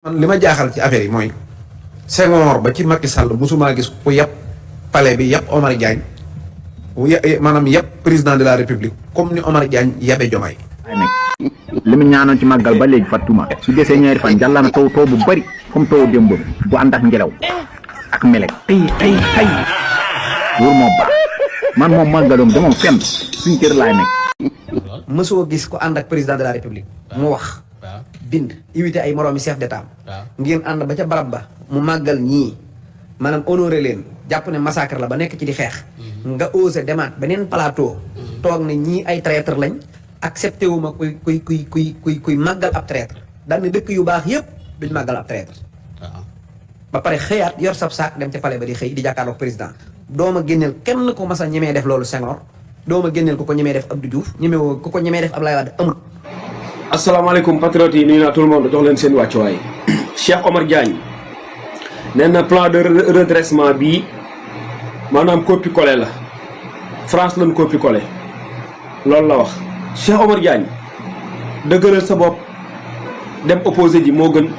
man li ma jaaxal ci affaire yi mooy Senghor ba ci Macky Sall musuma gis ku yàpp palais bi yàpp Omar Diagne maanaam yàpp président de la république comme ni Omar Diagne yabe Diomaye. li mu ñaanoon ci màggal ba léegi Fatuma su desee ñaari fan jàlla na taw bu bari comme taw démb bu ànd ak ngelaw ak melek xëy wóor moo baax man moom màggaloom demoom fenn suñ kër laay nekk. mësoo gis ko ànd ak président de la république mu wax bind invité ay moroomi chef d'état ngeen ànd ba ca barab ba mu màggal ñii maanaam honoré leen jàpp ne massacre la ba nekk ci di xeex nga osé demaat beneen plateau toog ne ñii ay traître lañ accepté wu ma kuy màggal ab traître daal ne dëkk yu baax yëpp duñ màggal ab traître ba pare xëyaat yor sab saak dem ca palais ba di xëy di jàkkaarloog président dooma génneel kenn ko mas a ñemee def loolu Senghor dooma génneel ku ko ñemee def Abdou Diouf ñemewoo ku ko ñemee def Abdoulaye Wade amul. asalaamaaleykum patriotes yi nuyu naa tout le monde jox leen seen wàccuwaay Cheikh Omar Diagne nee na plan de redressement bii maanaam copier-coller la France lañ copier-coller loolu la wax Cheikh Omar Diagne dëggalal sa bopp dem opposé ji moo gën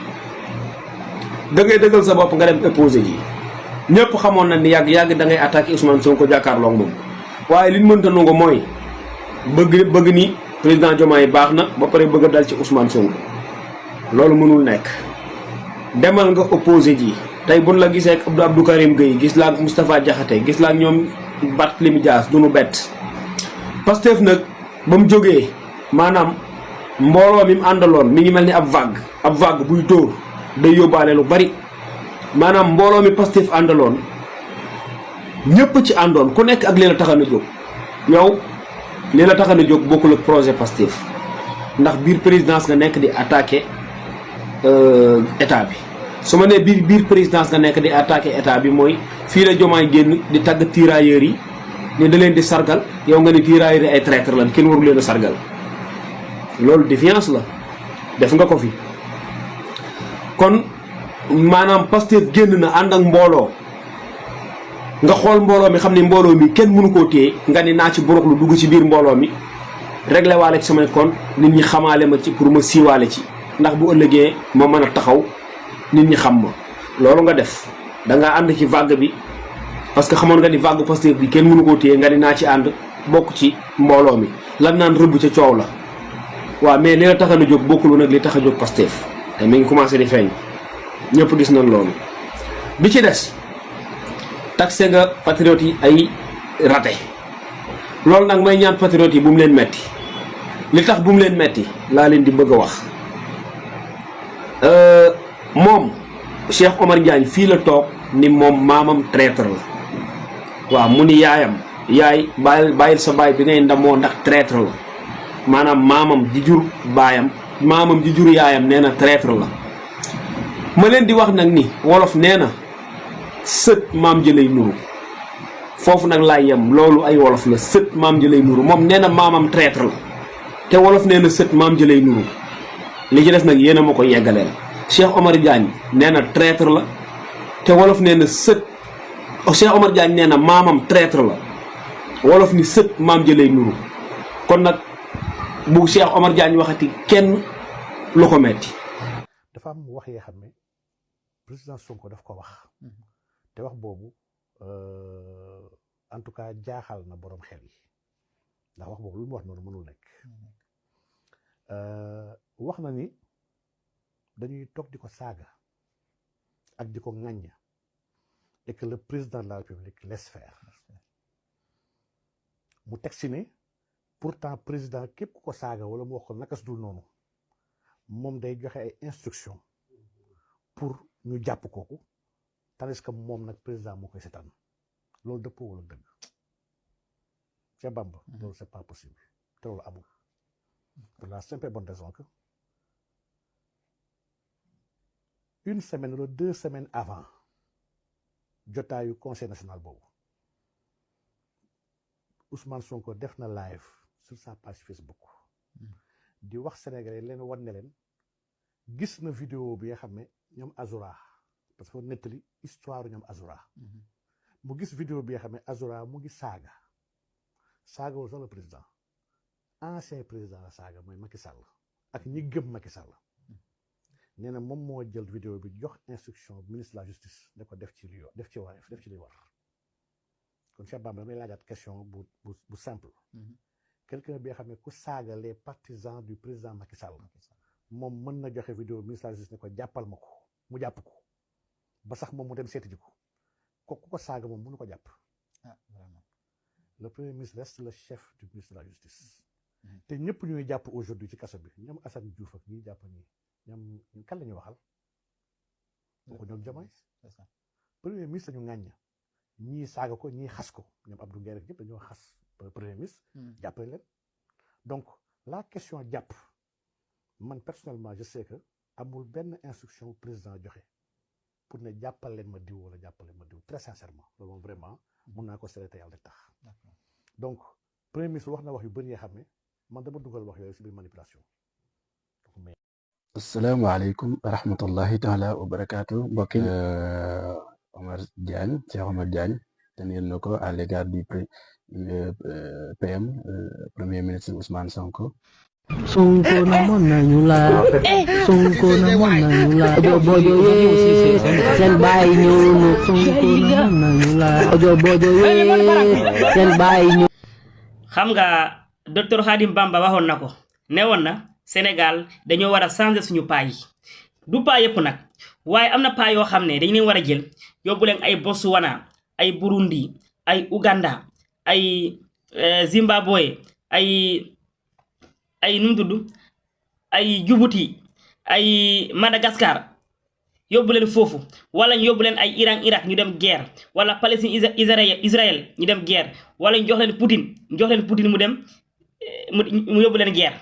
da ngay dëggal sa bopp nga dem opposé ji ñëpp xamoon na ni yàgg da ngay attaqué Ousmane Sonko jàkkaarloo moom waaye li ñu mënta nangu mooy bëgg ni président Diomaye baax na ba pare bëgg a dal ci Ousmane Sonko loolu mënul nekk demal nga opposé ji tey buñ la gisee ak Abdou Karim Gueye gis laa ak Moustapha Diakhaté gis laa ak ñoom Barthélémy Dias du nu bett Pastef nag ba mu jógee maanaam mbooloo mi mu àndaloon mi ngi mel ni ab vague buy dóor day yóbbaale lu bari maanaam mbooloo mi Pastef àndaloon ñëpp ci àndoon ku nekk ak li la taxan a jóg yow li la taxan a jóg bokkul ak projet Pastef ndax biir présidence nga nekk di attaqué état bi su ma nee biir présidence nga nekk di attaqué état bi mooy fii la Diomaye génn di tagg tirailleurs yi ne da leen di sargal yow nga ni tirailleurs yi ay traître lan kenn waru leen a sargal loolu défiance la def nga ko fi kon maanaam Pastef génn na ànd ak mbooloo nga xool mbooloo mi xam ne mbooloo mi kenn mënu koo téye nga ni naa ci buruxlu dugg ci biir mbooloo mi réglé waale ci samay compte nit ñi xamaale ma ci pour ma siiwaale ci ndax bu ëllëgee ma mën a taxaw nit ñi xam ma loolu nga def da ngaa ànd ci vague bi parce que xamoon nga ni vague Pastef bi kenn mënu koo téye nga ni naa ci ànd bokk ci mbooloo mi lan naan rëbb ca coow la waaw mais li la tax a jóg bokkul nag li tax a jóg Pastef te mi ngi commencé di feeñ ñëpp gis nañ loolu bi ci des taxé nga patriotes yi ay raté loolu nag may ñaan patriotes yi bu mu leen metti li tax bu mu leen metti laa leen di bëgg a wax moom Cheikh Omar Diagne fii la toog ni moom maamam traître la waaw mu ni yaayam yaay bàyyil sa baay bi ngay ndamoo ndax traître la maanaam maamam ji jur baayam maamam ji jur yaayam nee na traître la ma leen di wax nag ni wolof nee na sët maam ji lay nuru foofu nag laay yem loolu ay wolof la sët maam ji lay nuru moom nee na maamam traître la te wolof nee na sët maam ji lay nuru li ci des nag yéen a ma ko yeggaleel Cheikh Omar Diagne nee na traître la te wolof nee na sët Cheikh Omar Diagne nee na maamam traître la wolof ni sët maam ji lay nuru kon nag bu Cheikh Omar Diagne waxati kenn lu ko metti dafa am wax yoo xam ne président Sonko daf ko wax te wax boobu en tout cas jaaxal na borom xel yi ndax wax boobu lu mu wax noonu mënul nekk wax na ni dañuy toog di ko saaga ak di ko ŋàññ et que le président de la République laisse faire mu teg si ne pourtant président képp ku ko saaga wala mu wax ko naka su dul noonu moom day joxe ay instruction pour ñu jàpp kooku tandis que moom nag président moo koy seetaan loolu dëppoo wala dëgg Cheikh Bamba loolu c'est pas possible te loolu amul pour la simple et bonne raison que une semaine wala 2 semaines avant jotaayu conseil national boobu Ousmane Sonko def na live sur sa page Facebook di wax Sénégalais leen wan ne leen gis na vidéo bi nga xam ne ñoom Azoura parce que nettali histoire ñoom Azoura mu gis vidéo bi nga xam ne Azoura mu ngi saagawul sax le président ancien président la saaga mooy Macky Sall ak ñi gëm Macky Sall nee na moom moo jël vidéo bi jox instruction ministre de la justice ne ko def ci li war kon Cheikh Bamba damay laajaat question bu simple quelqu'un bi nga xam ne ku saaga les partisans du président Macky Sall moom mën na joxe vidéo ministre de la justice ne ko jàppal ma ko mu jàpp ko ba sax moom mu dem seeti ji ko ku ko saaga moom mënu ko jàpp vraiment le premier ministre reste le chef du ministre de la justice te ñëpp ñuy jàpp aujourd'hui ci kaso bi ñoom Assane Diouf ak ñuy jàpp nii ñoom kan la ñuy waxal waxu ñoom Diomaye premier ministre ñu ŋàññ ñii saaga ko ñii xas ko ñoom Abdou Nguer rek ñëpp dañoo xas premier ministre jàppale leen donc la question jàpp man personnellement je sais que amul benn instruction président joxe pour ne jàppal leen ma diw wala jàppale ma diw très sincèrement loolu moom vraiment mun naa ko seetlu yàlla rek tax donc premier ministre wax na wax yu bëri yoo xam ne man dama dugal wax yooyu si biir manipulation. asalaamaaleykum wa rahmatullahi taala wa barakaatu mbokki Omar Diagne Cheikh Omar Diagne tenir na ko à l'égard du PM premier ministre Ousmane Sonko. Sonko namoon nañu la Sonko namoon nañu la bojo ye seen baay ñëw na Sonko namoon nañu la bojo ye seen baay ñëw. xam nga docteur Khadim Bamba waxoon na ko ne woon na Sénégal dañoo war a changer suñu paa yi du paa yëpp nag waaye am na paa yoo xam ne dañu leen war a jël yóbbu leen ay Botswana ay Burundi ay Uganda ay Zimbabwe ay nu mu tudd ay Djibouti ay Madagascar yóbbu leen foofu wala ñu yóbbu leen ay Iran Irak ñu dem guerre wala Palestine Israël ñu dem guerre wala ñu jox leen Poutine mu dem mu yóbbu leen guerre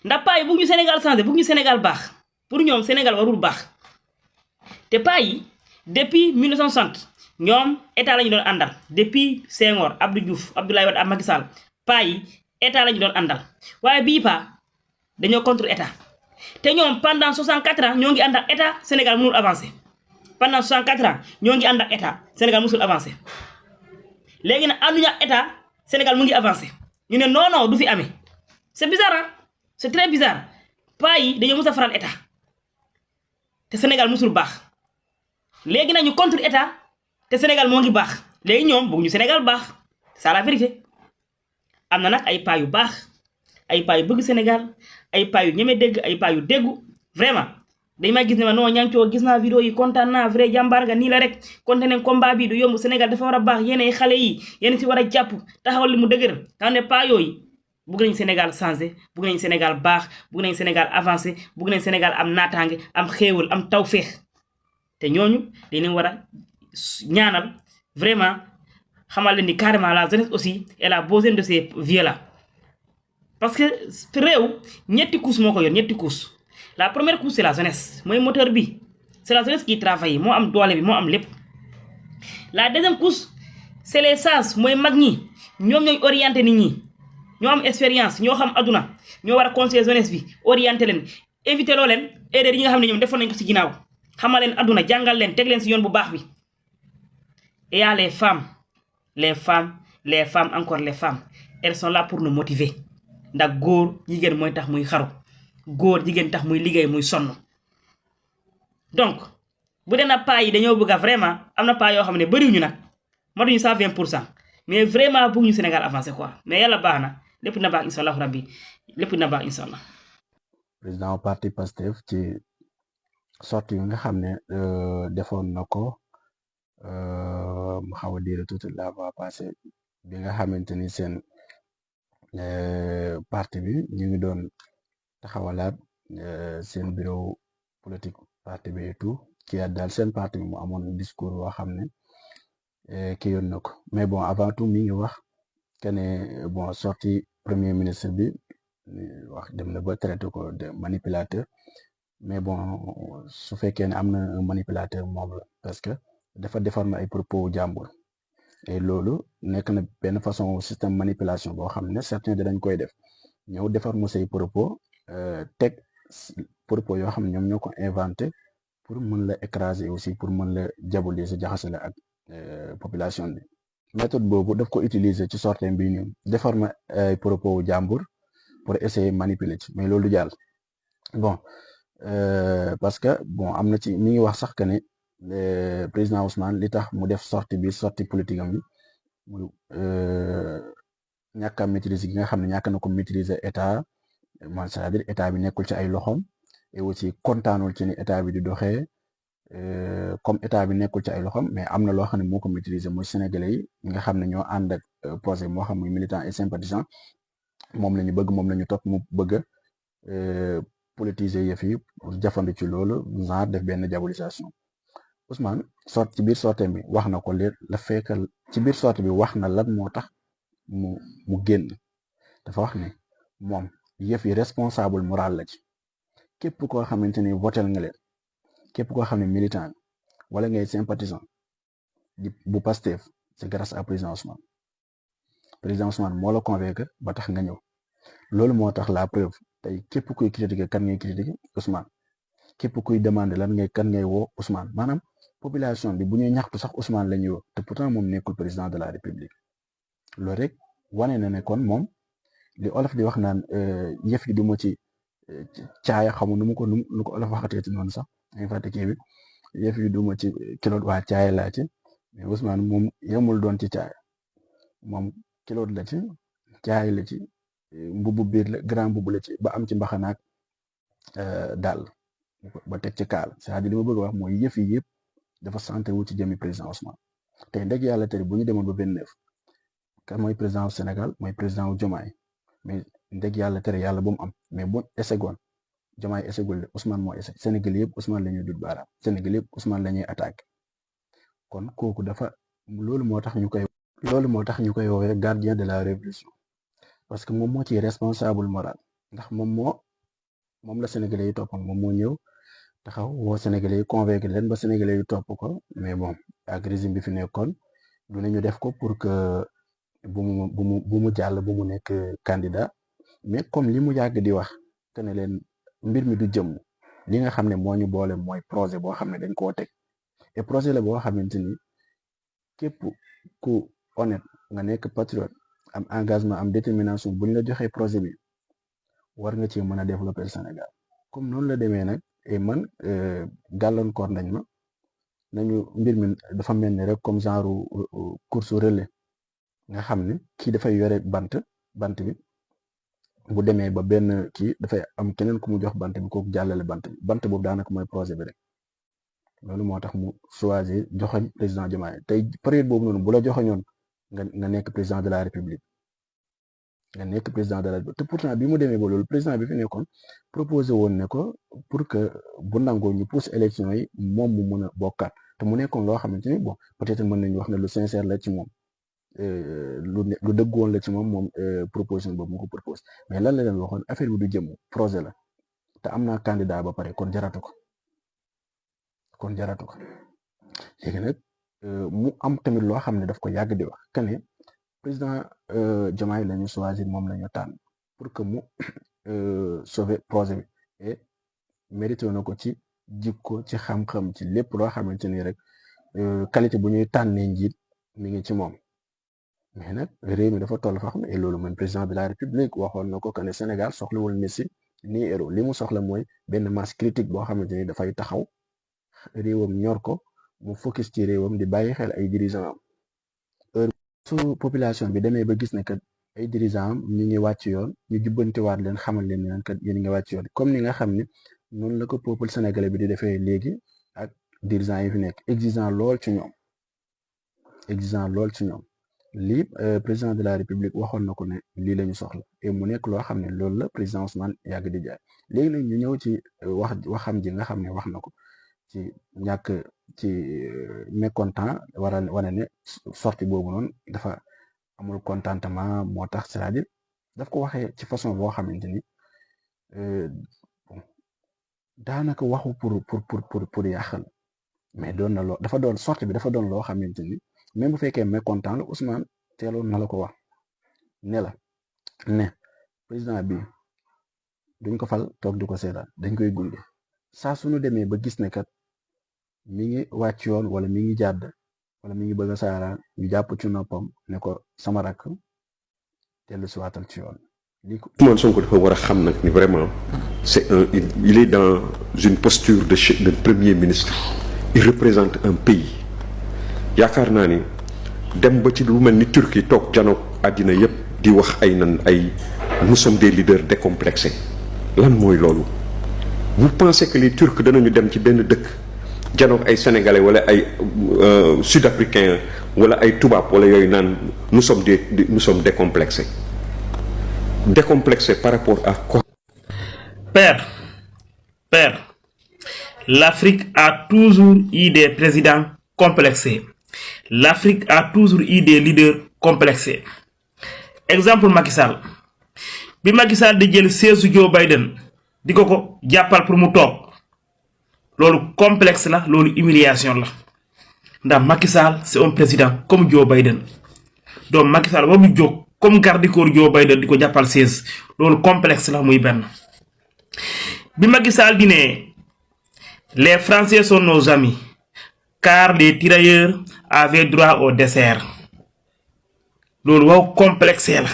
ndax paa yi bëgg ñu Sénégal changé bëgg ñu Sénégal baax pour ñoom Sénégal warul baax te paa yi depuis 1960 ñoom état la ñu doon àndal depuis Senghor Abdou Diouf Abdoulaye Wade ak Macky Sall paa yi état la ñu doon àndal waaye bii paa dañoo contre état te ñoom pendant 64 ans ñoo ngi ànd ak état Sénégal mënul avancer pendant 64 ans ñoo ngi ànd ak état Sénégal mësul avancer léegi nag ànduñu ak état Sénégal mu ngi avancer ñu ne non du fi amee c'est bizarre hein c'est très bizarre paa yi dañoo mës a faral état te Sénégal mësul baax léegi nag ñu contre état te Sénégal moo ngi baax léegi ñoom bëgguñu Sénégal baax c'est la vérité. am na nag ay paa yu baax ay paa yu bëgg Sénégal ay paa yu ñeme dégg ay paa yu déggu vraiment dañ ma gis ne ma non ñancoo gis naa vidéo yi kontaan naa vrai jàmbaar nga nii la rek konte ne combat bi du yomb Sénégal dafa war a baax yéen ay xale yi yéen si war a jàpp taxawal li mu dëgër xam ne paa yooyu bëgg nañ Sénégal changé bëgg nañ Sénégal baax bëgg nañ Sénégal avancé bëgg nañ Sénégal am naataange am xéewal am tawféex te ñooñu dañ leen war a ñaanal vraiment xamal leen ni carrément la jeunesse aussi elle a besoin de ces vieux là parce que réew ñetti couche moo ko yor ñetti couche la première couche c'est la jeunesse mooy moteur bi c'est la jeunesse qui travaille moo am doole bi moo am lépp la deuxième couche c'est les sages mooy mag ñi ñoom ñooy orienté nit ñi ñoo am expérience ñoo xam aduna ñoo war a conseiller jeunesse bi orienté leen éviter loo leen erreur yi nga xam ne ñoom defoon nañ ko ci ginnaaw xamal leen aduna jàngal leen teg leen ci yoon bu baax bi et y a les femmes encore les femmes elles sont là pour nous motiver ndax góor jigéen mooy tax muy xaru góor jigéen tax muy liggéey muy sonn donc bu dee na paa yi dañoo bëgg a vraiment am na paa yoo xam ne bëriwuñu nag matuñu 120% mais vraiment bëgg ñu Sénégal avancé quoi mais yàlla baax na lépp na baax inshallah rabbi lépp na baax inshallah. président parti Pastef ci sortie yi nga xam ne defoon na ko mu xaw a diire tuuti la fois passé bi nga xamante ni seen parti bi ñu ngi doon taxawalaat seen bureau politique parti bi et tout ki at daal seen parti bi mu amoon discours boo xam ne ki yoon na ko mais bon avant tout mi ngi wax que ne bon sorti premier ministre bi wax dem na ba traité ko de manipulateur mais bon su fekkee ne am na un manipulateur moom la parce que dafa déformer ay propos jàmbur et loolu nekk na benn façon système manipulation boo xam ne certains dañ koy def ñëw déformer say propos teg propos yoo xam ne ñoom ñoo ko inventé pour mën la écraser aussi pour mën la diaboliser jaxase la ak population bi méthode boobu daf ko utiliser ci sortie bi ñu déformer ay propos jàmbur pour essayer manipuler ci mais loolu du jàll bon parce que bon am na ci mi ngi wax sax que ne président Ousmane li tax mu def sortie politique am bi mu ñàkk a maîtriser gi nga xam ne ñàkk na ko maîtriser état man c'est-à-dire état bi nekkul ci ay loxoom et aussi kontaanul ci ni état bi di doxee comme état bi nekkul ci ay loxoom mais am na loo xam ne moo ko maîtriser mooy sénégalais yi nga xam ne ñoo ànd ak projet moo xam muy militant et sympathisant moom la ñu bëgg moom la ñu topp mu bëgg politiser yëf yi jafandu ci loolu genre def benn diabolisation Ousmane ci biir sortie bi wax na ko la fekkal ci biir sortie bi wax na lan moo tax mu génn dafa wax ne moom yëf yi responsable moral la ci képp koo xamante ni votel nga leen képp koo xam ne militant wala ngay sympathisant bu Pastef c'est grâce à président Ousmane moo la convaincre ba tax nga ñëw loolu moo tax la preuve tey képp kuy critiquer kan ngay critiquer Ousmane képp kuy demander kan ngay woo Ousmane maanaam population bi bu ñuy ñaxtu sax Ousmane la ñuy woo te pourtant moom nekkul président de la République loolu rek wane na ne kon moom li olof di wax naan yëf yi du ma ci caaya xamu nu ko olof waxatee ci noonu sax dañuy fàtte kii bi yëf yi du ma ci kilo waa caaya laa ci mais Ousmane moom yemul doon ci caaya moom kilo la ci caaya la ci mbubu biir la grand mbubu la ci ba am ci mbaxanaak daal ba teg ci kaal c'est-à-dire li ma bëgg a wax mooy yëf yi yëpp dafa centré wu ci jëmi président Ousmane tey ndeg yàlla tey bu ñu demoon ba 29 kan mooy président wu Sénégal mooy président wu Diomaye mais ndeg yàlla tere yàlla bu mu am mais bu esegoon Diomaye esegul de Ousmane moo eseg Sénégal yëpp Ousmane la ñuy dut baaraam Sénégal yëpp Ousmane la ñuy attaqué kon kooku dafa loolu moo tax ñu koy woowee gardien de la révolution parce que moom moo ci responsable moral ndax moom la Sénégalais yi toppoon moom moo ñëw taxaw woo Sénégalais yi convaincre leen ba Sénégalais yi topp ko mais bon ak régime bi fi nekkoon du nañu def ko pour que bu mu jàll bu mu nekk candidat mais comme li mu yàgg di wax que ne leen mbir mi du jëm li nga xam ne moo ñu boole mooy projet boo xam ne dañ koo teg et projet la boo xamante ni képp ku honnête nga nekk patriote am engagement am détermination bu ñu la joxee projet bi war nga ci mën a développer Sénégal comme noonu la demee nag et man gàllankoor nañu mbir mi dafa mel ni rek comme genre course relais nga xam ne kii dafay yore bant bi bu demee ba benn kii dafay am keneen ku mu jox bant bi kooku jàllale bant boobu daanaka mooy projet bi rek loolu moo tax mu choisir joxoñ président Diomaye tey période boobu noonu bu la joxoñoon nga nekk président de la République te pourtant bi mu demee ba loolu président bi fi nekkoon proposé woon ne ko pour que bu nangoo ñu pousse élection yi moom mu mën a bokkaat te mu nekkoon loo xamante ni bon peut-être mën nañu wax ne lu sincère la ci moom lu dëgg woon la ci moom proposition boobu mu ko propose mais lan la leen waxoon affaire bi du jëm projet la te am naa candidat ba pare kon jaratu ko léegi nag mu am tamit loo xam ne daf ko yàgg di wax que ne président Diomaye la ñu choisir moom la ñu tànn pour que mu sauver projet bi et mérité na ko ci jikko ci xam-xam ci lépp loo xamante ni rek qualité bu ñuy tànnee njiit mi ngi ci moom mais nag réew mi dafa toll fa xam ne et loolu même président de la République waxoon na ko que ne Sénégal soxlawul Messi ni héros li mu soxla mooy benn masse critique boo xamante ni dafay taxaw réewam ñor ko mu focus ci réewam di bàyyi xel ay dirigeants am heure su population bi demee ba gis ne kat ay dirigeants am ñu ngi wàcc yoon ñu jubbantiwaat leen xamal leen ne kat yéen ngi wàcc yoon comme ni nga xam ne noonu la ko peuple sénégalais bi di defee léegi ak dirigeants yi fi nekk exigeant lool ci ñoom lii président de la République waxoon na ko ne lii la ñu soxla et mu nekk loo xam ne loolu la président Ousmane yàgg di jaay léegi nag ñu ñëw ci waxam ji nga xam ne wax na ko ci ñàkk ci mécontent war a wane ne sortie boobu noonu dafa amul contentement moo tax c'est-à-dire daf ko waxee ci façon boo xamante ni daanaka waxu pour yàqal mais doon na loo dafa doon sortie bi dafa doon loo xamante ni même bu fekkee mécontent la Ousmane teeloon na la ko wax ne président bi duñ ko fal toog di ko seetaan dañ koy gunge saa suñu demee ba gis ne kat mi ngi wàcc yoon wala mi ngi jàdd wala mi ngi bëgg a saaraan ñu jàpp ci noppam ne ko sama rakk dellu si waatal ci yoon. Ousmane Sonko dafa war a xam nag ni vraiment il est dans une posture de premier ministre. Il représente un pays. yaakaar naa ni dem ba ci lu mel ni Turquie toog janoog àddina yépp di wax nous sommes des leaders décomplexés lan mooy loolu. vous pensez que les Turcs danañu dem ci benn dëkk janoog ay sénégalais wala ay sud-africains wala ay tubaab wala yooyu naan nous sommes décomplexés par rapport à quoi. Père, l'Afrique a toujours eu des présidents complexés. L'Afrique a toujours eu des leaders complexés. Exemple Macky Sall. Bi Macky Sall di jël siège Joe Biden di ko jàppal pour mu toog loolu complexe la loolu humiliation la ndax Macky Sall c'est un président comme Joe Biden donc Macky Sall ba mu jóg comme garde corps Joe Biden di ko jàppal siège loolu complexe la muy benn. Bi Macky Sall di ne les Français sont nos amis car les tirailleurs avaient droit au dessert loolu waaw complexé la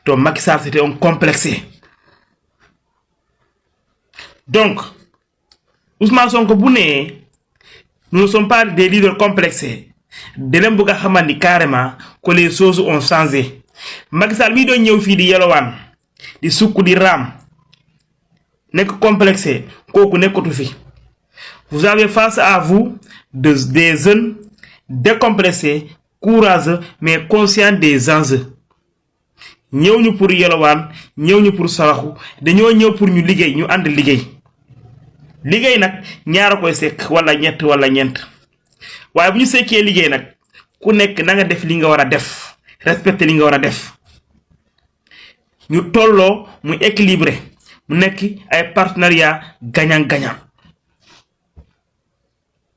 donc Macky Sall c'était un complexé. Donc Ousmane Sonko bu ne nous ne sommes pas des leaders complexés de leen bëgg a xamal ni carrément que les choses ont changé. Macky Sall mii doon ñëw fii di yelowaan di sukk di raam nekk complexé kooku nekkatu fi. Vous avez face à vous des jeunes décomplexés, courageux mais conscients des enjeux. ñëw ñu pour yelowaan ñëw ñu pour saraxu dañoo ñëw pour ñu liggéey ñu ànd liggéey nag ñaara koy sekk wala ñett wala ñeent waaye bu ñu sekkee liggéey nag ku nekk na nga def li nga war a def respecter li nga war a def ñu tolloo muy équilibré mu nekk ay partenariat gagnant-gagnant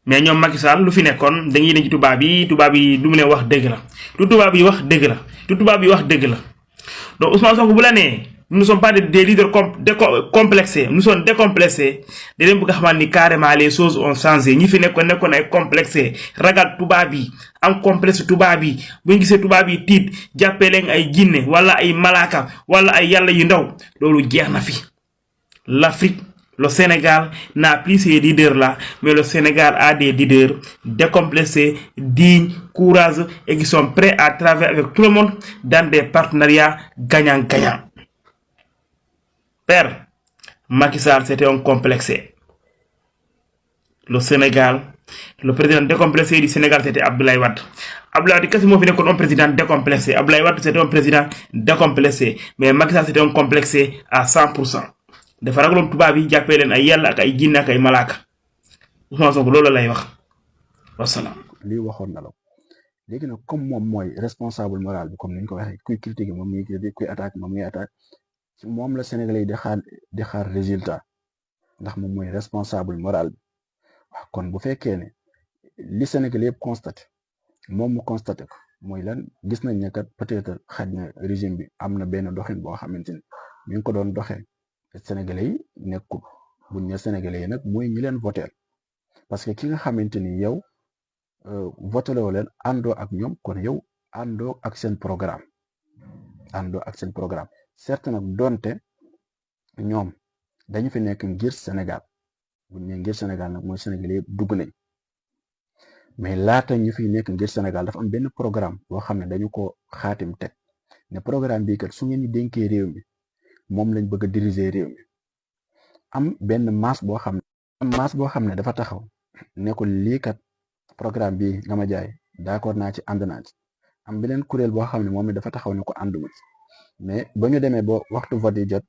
mais ñoom Macky Sall lu fi nekkoon dañuy dem ci tubaab yi lu mu leen wax dëgg la lu tubaab yi wax dëgg la lu tubaab yi wax dëgg la. Donc Ousmane Sonko bu la nee nous ne sommes pas des leaders complexés nous sommes décomplexés da leen bëgg a xamal ni carrément les choses ont changé ñi fi nekkoon ay complexé ragal tubaab yi am complexe tubaab yi bu ñu gisee tubaab yi tiit jàppee leen ay jinne wala ay malaaka wala ay yàlla yu ndaw loolu jeex na fi. L'Afrique, le Sénégal n'a plus ces leaders-là, mais le Sénégal a des leaders décomplexés, dignes, courageux et qui sont prêts à travailler avec tout le monde dans des partenariats gagnant-gagnant. Père, Macky Sall, c'était un complexé. Le Sénégal, le président décomplexé du Sénégal, c'était Abdoulaye Wade. Abdoulaye Wade, qu'est-ce que c'est un président décomplexé? Abdoulaye Wade, c'était un président décomplexé. Mais Macky Sall, c'était un complexé à 100%. dafa ragaloon tubaab yi jàppee leen ay yàlla ak ay jinne ak ay malaaka Ousmane Sonko loolu lay wax wasalaam. lii waxoon na la léegi nag comme moom mooy responsable moral bi comme ni ñu ko waxee kuy critiquer moom muy critiquer kuy attaque moom muy attaque ci moom la Sénégalais yi di xaar résultat ndax moom mooy responsable moral bi wax kon bu fekkee ne li Sénégalais yëpp constaté moom mu constaté ko mooy lan gis nañ ne kat peut-être xaj na régime bi am na benn doxin boo xamante ni mi ngi ko doon doxee. Sénégalais yi nekkul buñ ne Sénégalais yi nag mooy ñi leen voter parce que ki nga xamante ni yow voté loo leen àndoo ak ñoom kon yow àndoo ak seen programme certes nag donte ñoom dañu fi nekk ngir Sénégal buñ ne ngir Sénégal nag mooy Sénégalais yëpp dugg nañ mais laata ñu fi nekk ngir Sénégal dafa am benn programme boo xam ne dañu ko xaatim teg ne programme bii kat su ngeen ñu dénkee réew mi moom lañ bëgg a diriger réew mi am benn masse boo xam ne dafa taxaw ne ko lii kat programme bi nga ma jaay d'accord naa ci ànd naa ci am beneen kuréel boo xam ne moom it dafa taxaw ne ko ànduma ci mais ba ñu demee ba waxtu vote yi jot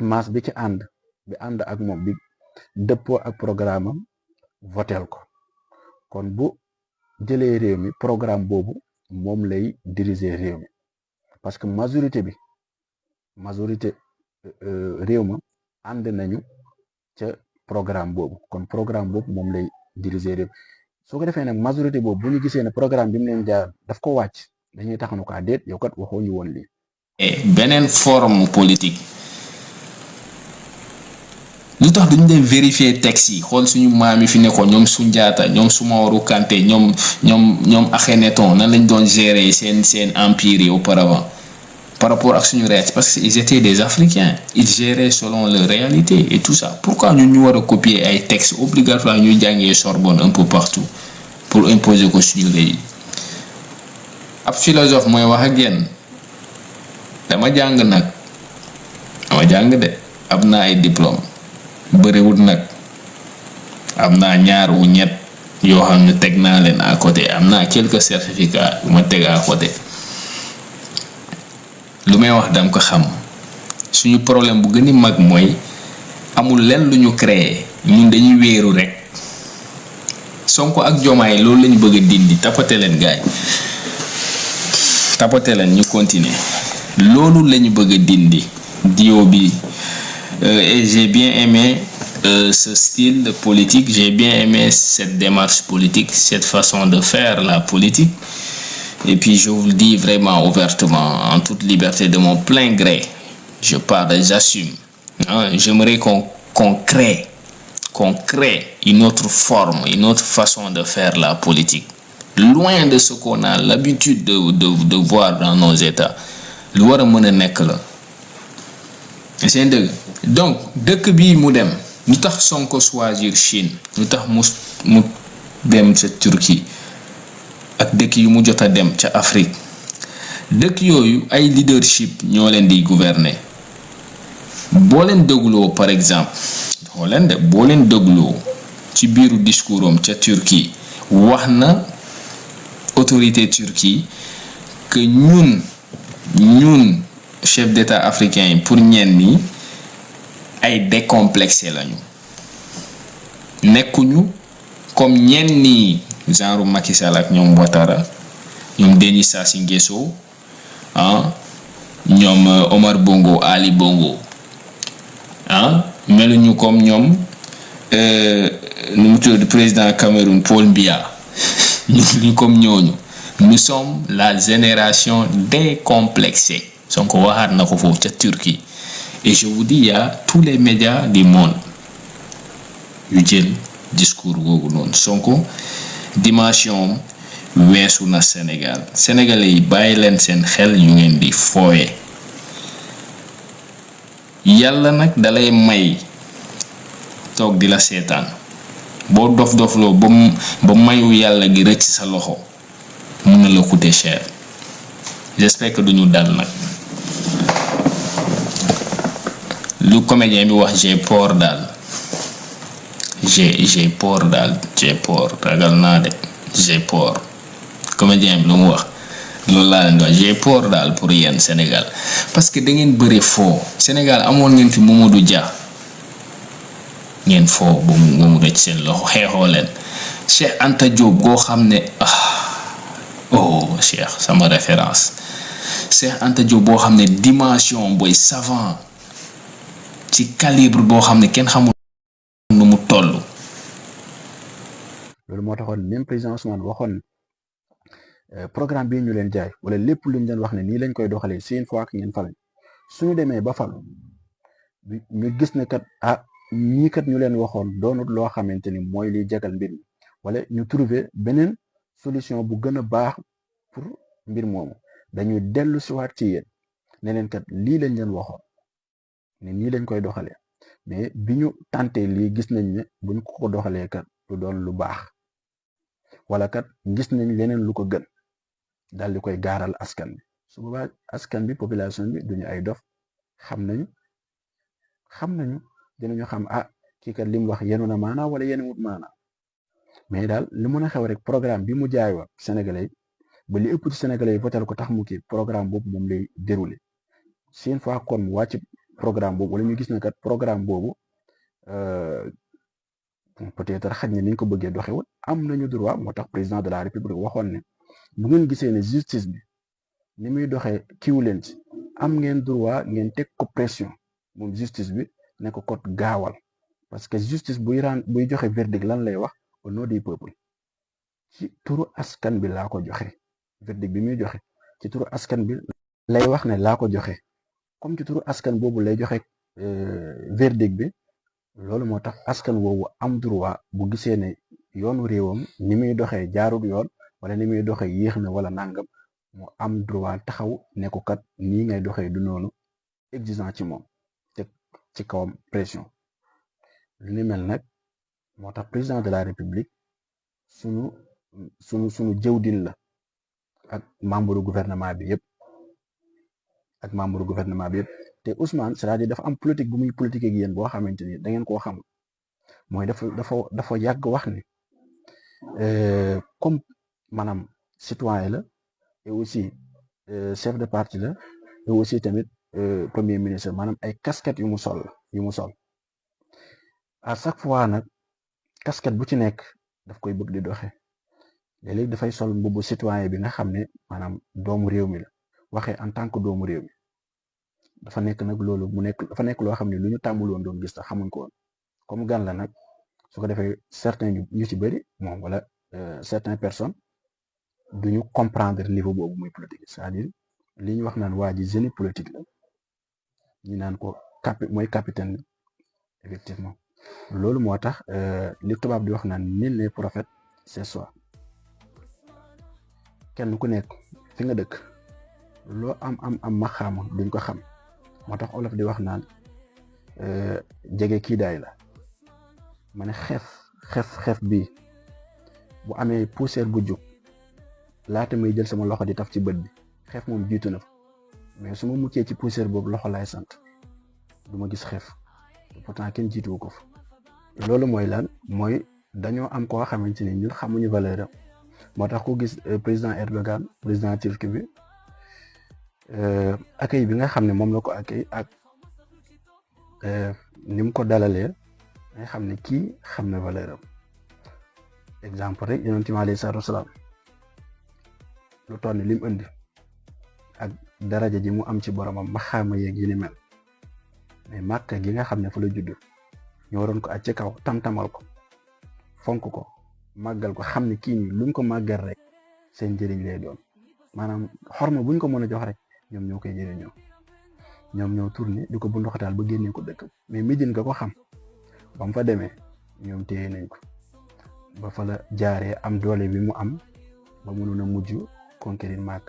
masse bi ci ànd ak moom bi dëppoo ak programme am voteel ko kon bu jëlee réew mi programme boobu moom lay diriger réew mi parce que majorité réew ma ànd nañu ca programme boobu kon programme boobu moom lay diriger réew soo ko defee nag majorité boobu bu ñu gisee ne programme bi mu leen jaar daf ko wàcc dañuy taxanu ko déet yow kat waxoo ñu woon lii. beneen forme politique lu tax duñ dem vérifier texte yi xool suñu maam yi fi nekkoon ñoom Sundiata ñoom Soumaoro Kanté ñoom Akhenaton nan lañ doon gérer seen empire yi auparavant. par rapport à suñu réalité parce qu'ils étaient des Africains ils géraient selon leur réalité et tout ça pourquoi ñun ñu war a copier ay textes obligatoires ñuy jàngee Sorbonne un peu partout pour imposer ko suñu réew yi ab philosophe mooy wax ak yéen dama jàng nag dama jàng de am naa ay diplôme bëriwut nag am naa ñaar wu ñett yoo xam ne teg naa leen à côté am naa quelques certificats yu ma teg à côté lu may wax dam ko xam suñu problème bu gën a mag mooy amul lenn lu ñu créer ñun dañuy wéeru rek Sonko ak Diomaye loolu lañu bëgg a dindi tapote leen gaay tapote leen ñu continuer loolu lañu bëgg a dindi dio bi et j'ai bien aimé ce style de politique j'ai bien aimé cette démarche politique cette façon de faire la politique et puis je vous le dis vraiment ouvertement en toute liberté de mon plein gré je parle j'assume hein, j'aimerais qu'on crée une autre forme une autre façon de faire la politique loin de ce qu'on a l'habitude de voir dans nos états lu war a mën a nekk la seen dëgg donc dëkk bii mu dem lu tax Sonko choisir Chine lu tax mu dem ca Turquie ak dëkk yu mu jot a dem ca Afrique dëkk yooyu ay leadership ñoo leen di gouverner boo leen dégloo par exemple boo leen dégloo ci biiru discours am ca Turquie wax na autorité Turquie que ñun chef d'état africain yi pour ñenn ñi ay décomplexé lañu nekkuñu comme ñenn ñi genre Macky Sall ak ñoom Ouattara ñoom Denis Sassou Nguesso ñoom Omar Bongo Ali Bongo meluñu comme ñoom nu mu tudd président Cameroun Paul Biya ñu comme ñooñu nous sommes la génération décomplexée Sonko waxaat na ko foofu ca Turquie et je vous dis il y a tous les médias du monde yu jël discours googu noonu Sonko dimension weesu na Sénégal sénégalais yi bàyyi leen seen xel yu ngeen di fooye yàlla nag dalay may toog di la seetaan boo dof-dofloo ba mayu yàlla gi rëcc sa loxo mun na la coûter cher j'espère que duñu dal nag lu comédien bi wax j'ai peur daal j'ai peur ragal naa de j'ai peur comédien bi lu mu wax loolu laa leen di wax j'ai peur daal pour yéen Sénégal parce que da ngeen bëri foo Sénégal amoon ngeen fi Mamadou Dia ngeen foo ba mu rëcc seen loxo xeexoo leen Cheikh Anta Diop goo xam ne Cheikh sama référence Cheikh Anta Diop boo xam ne dimension booy savant ci calibre boo xam ne kenn xamul nu mu toll. loolu moo taxoon même président Ousmane waxoon programme bii ñu leen jaay wala lépp luñ leen wax ne nii lañ koy doxalee c'est une fois que ngeen fal suñu demee ba fal ñu gis ne kat ñii kat ñu leen waxoon doonut loo xamante ni mooy liy jagal mbir mi wala ñu trouver beneen solution bu gën a baax pour mbir moomu dañuy dellu siwaat ci yéen ne leen kat lii lañ leen waxoon ne nii lañ koy doxalee mais bi ñu tenté lii gis nañ ne buñ ko doxalee kat du doon lu baax wala kat gis nañ leneen lu ko gën daal di koy gaaral askan bi su boobaa askan bi population bi duñu ay dof xam nañu dinañu xam kii kat li mu wax yenu na maanaa wala yenu wut maanaa mais daal li mën a xew rek programme bi mu jaay wa Sénégalais yi ba li ëpp ci Sénégalais yi votel ko tax mu kii programme boobu moom lay déroulé c'est une fois kon mu wàcc programme boobu wala ñu gis ne kat programme boobu peut-être xaj na ni ñu ko bëggee doxewul am nañu droit moo tax président de la république waxoon ne bu ngeen gisee ne justice bi ni muy doxee kiiwu leen ci am ngeen droit ngeen teg ko pression moom justice bi ne ko kot gaawal parce que justice buy joxe verdict lan lay wax au nom du peuple ci turu askan bi laa ko joxe verdict bi muy joxe ci turu askan bi lay wax ne laa ko joxe comme ci turu askan boobu lay joxe verdict bi loolu moo tax askan woowu am droit bu gisee ne yoonu réewam ni muy doxee jaarul yoon wala ni muy doxee yéex na wala nangam mu am droit taxaw ne ko kat nii ngay doxee du noonu exigeant ci moom te ci kawam pression lu ni mel nag moo tax président de la république sunu jëwdin la ak membre gouvernement bi yëpp te Ousmane c'est-à-dire dafa am politique bu muy politique ak yéen boo xamante ni da ngeen koo xam mooy dafa yàgg wax ni comme maanaam citoyen la et aussi chef de parti la et aussi tamit premier ministre maanaam ay casquette yu mu sol à chaque fois nag casquette bu ci nekk daf koy bëgg di doxe léeg-léeg dafay sol mbubu citoyen bi nga xam ne maanaam doomu réew mi la waxee en tant que doomu réew mi dafa nekk nag loolu dafa nekk loo xam ne lu ñu tàmbul woon doon gis ta xamuñ ko woon comme gan la nag su ko defee certains ñu ci bëri moom wala certaines personnes duñu comprendre niveau boobu muy politique c'est-à-dire li ñu wax naan waa ji génie politique la ñu naan ko mooy capitaine effectivement loolu moo tax li tubaab di wax naan nul n'est prophète chez soi kenn ku nekk fi nga dëkk loo am maxaama duñ ko xam moo tax olof di wax naan jege kii daay la ma ne xef bii bu amee poussière bu jóg laata may jël sama loxo di taf ci bët bi xef moom jiitu na fa mais su ma muccee ci poussière boobu loxo laay sant du ma gis xef pourtant kenn jiituwu ko fa loolu mooy lan mooy dañoo am koo xamante ni ñun xamuñu valeur am moo tax ko gis président Erdogan président turc bi accueil bi nga xam ne moom la ko accueil ak ni mu ko dalalee nga xam ne kii xam na valeur am exemple rek yonent mi alayhi salaatu wasalaam lu toll ni lim indi ak daraja ji mu am ci boromam maxaama yeeg yi ni mel mais màkk gi nga xam ne fa la judd ñu waroon ko aj ci kaw tam-tamal ko fonk ko màggal ko xam ne kii nii luñ ko màggal rek seen njëriñ lay doon maanaam xorma buñ ko mën a jox rek ñoom ñoo koy jëriñoo ñoom ñoo tourné di ko bunduxataal ba génnee ko dëkk mais Médine nga ko xam ba mu fa demee ñoom téye nañ ko ba fa la jaaree am doole bi mu am ba mënoon a mujj conquérir Màkk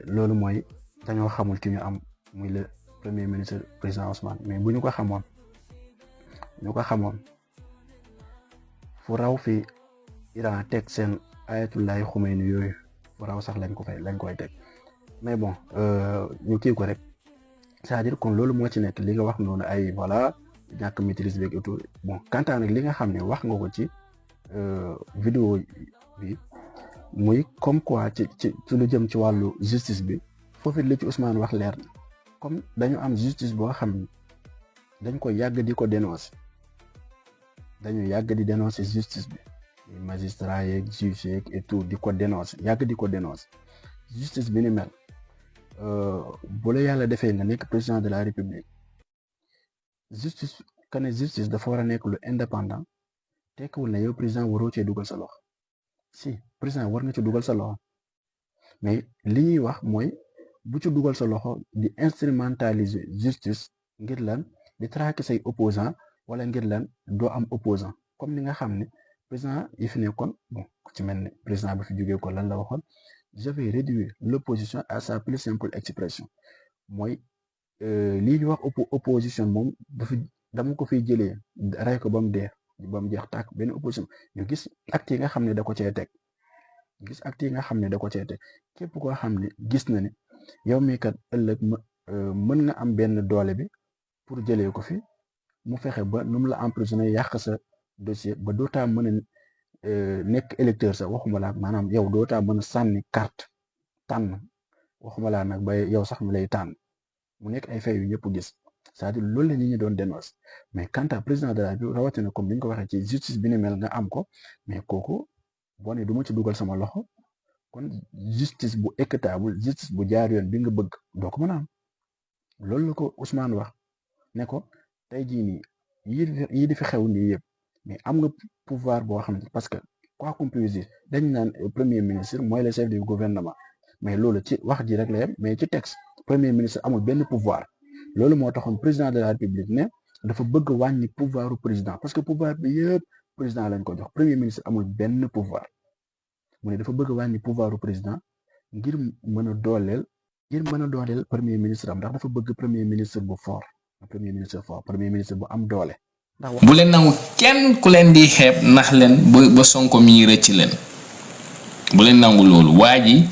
loolu mooy dañoo xamul ki ñu am muy le premier ministre président Ousmane mais bu ñu ko xamoon fu raw fi Iran teg seen ayatullahi Khomeini yooyu fu raw sax lañ koy teg mais bon ñu kii ko rek c'est-à-dire kon loolu moo ci nekk li nga wax noonu ay voilà ñàkk maîtrise beeg et tout bon quant à nag li nga xam ne wax nga ko ci vidéo bi muy comme quoi ci lu jëm ci wàllu justice bi foofu li ci Ousmane wax leer na comme dañu am justice boo xam ne dañ ko yàgg di ko dénoncer justice bi magistrat yeeg juge yeeg et tout di ko dénoncer yàgg di ko dénoncer justice bi ni mel bu la yàlla defee nga nekk président de la république justice dafa war a nekk lu indépendant tekkiwul na yow président waroo cee dugal sa loxo si président war nga ci dugal sa loxo mais li ñuy wax mooy bu ci dugal sa loxo di instrumentaliser justice ngir lan di traquer say opposant wala ngir lan doo am opposant comme ni nga xam ne président yi fi nekkoon bon ku ci mel ne président bi fi jógee ko lan la waxoon je vais réduire l'opposition à sa plus simple expression mooy lii ñu wax opposition moom dama ko fiy jëlee rey ko ba mu dee ba mu jeex tàkk benn opposition ñu gis acte yi nga xam ne da ko cee teg képp koo xam ne gis na ne yow mii kat ëllëg mën nga am benn doole bi pour jëlee ko fi mu fexe ba nu mu la emprisonné yàq sa dossier ba dootaa mën a nekk électeur sax waxuma laa maanaam yow dootaa mën a sànni carte tànn waxuma laa nag ba yow sax mi lay tànn mu nekk ay fay yu ñëpp gis c'est-à-dire loolu la nit ñi doon dénoncer mais quant à président de la République rawatina comme ni ñu ko waxee ci justice bi ni mel nga am ko mais kooku boo ne du ma ci dugal sama loxo kon justice bu équitable justice bu jaar yoon bi nga bëgg doo ko mën a am loolu la ko Ousmane wax ne ko tey jii nii yii di fi xew nii yëpp mais am nga pouvoir boo xam ne parce que quoi qu'on puisse dire dañ naan premier ministre mooy le chef du gouvernement mais loolu ci wax ji rek la yem mais ci texte premier ministre amul benn pouvoir loolu moo taxoon président de la république ne dafa bëgg wàññi pouvoiru président parce que pouvoir bi yëpp président lañ ko jox premier ministre amul benn pouvoir mu ne dafa bëgg a wàññi pouvoiru président ngir mën a dooleel premier ministre am ndax dafa bëgg premier ministre bu fort premier ministre bu am doole. bu leen nangu kenn ku leen di xeeb nax leen ba Sonko mi rëcc leen bu leen nangu loolu waa ji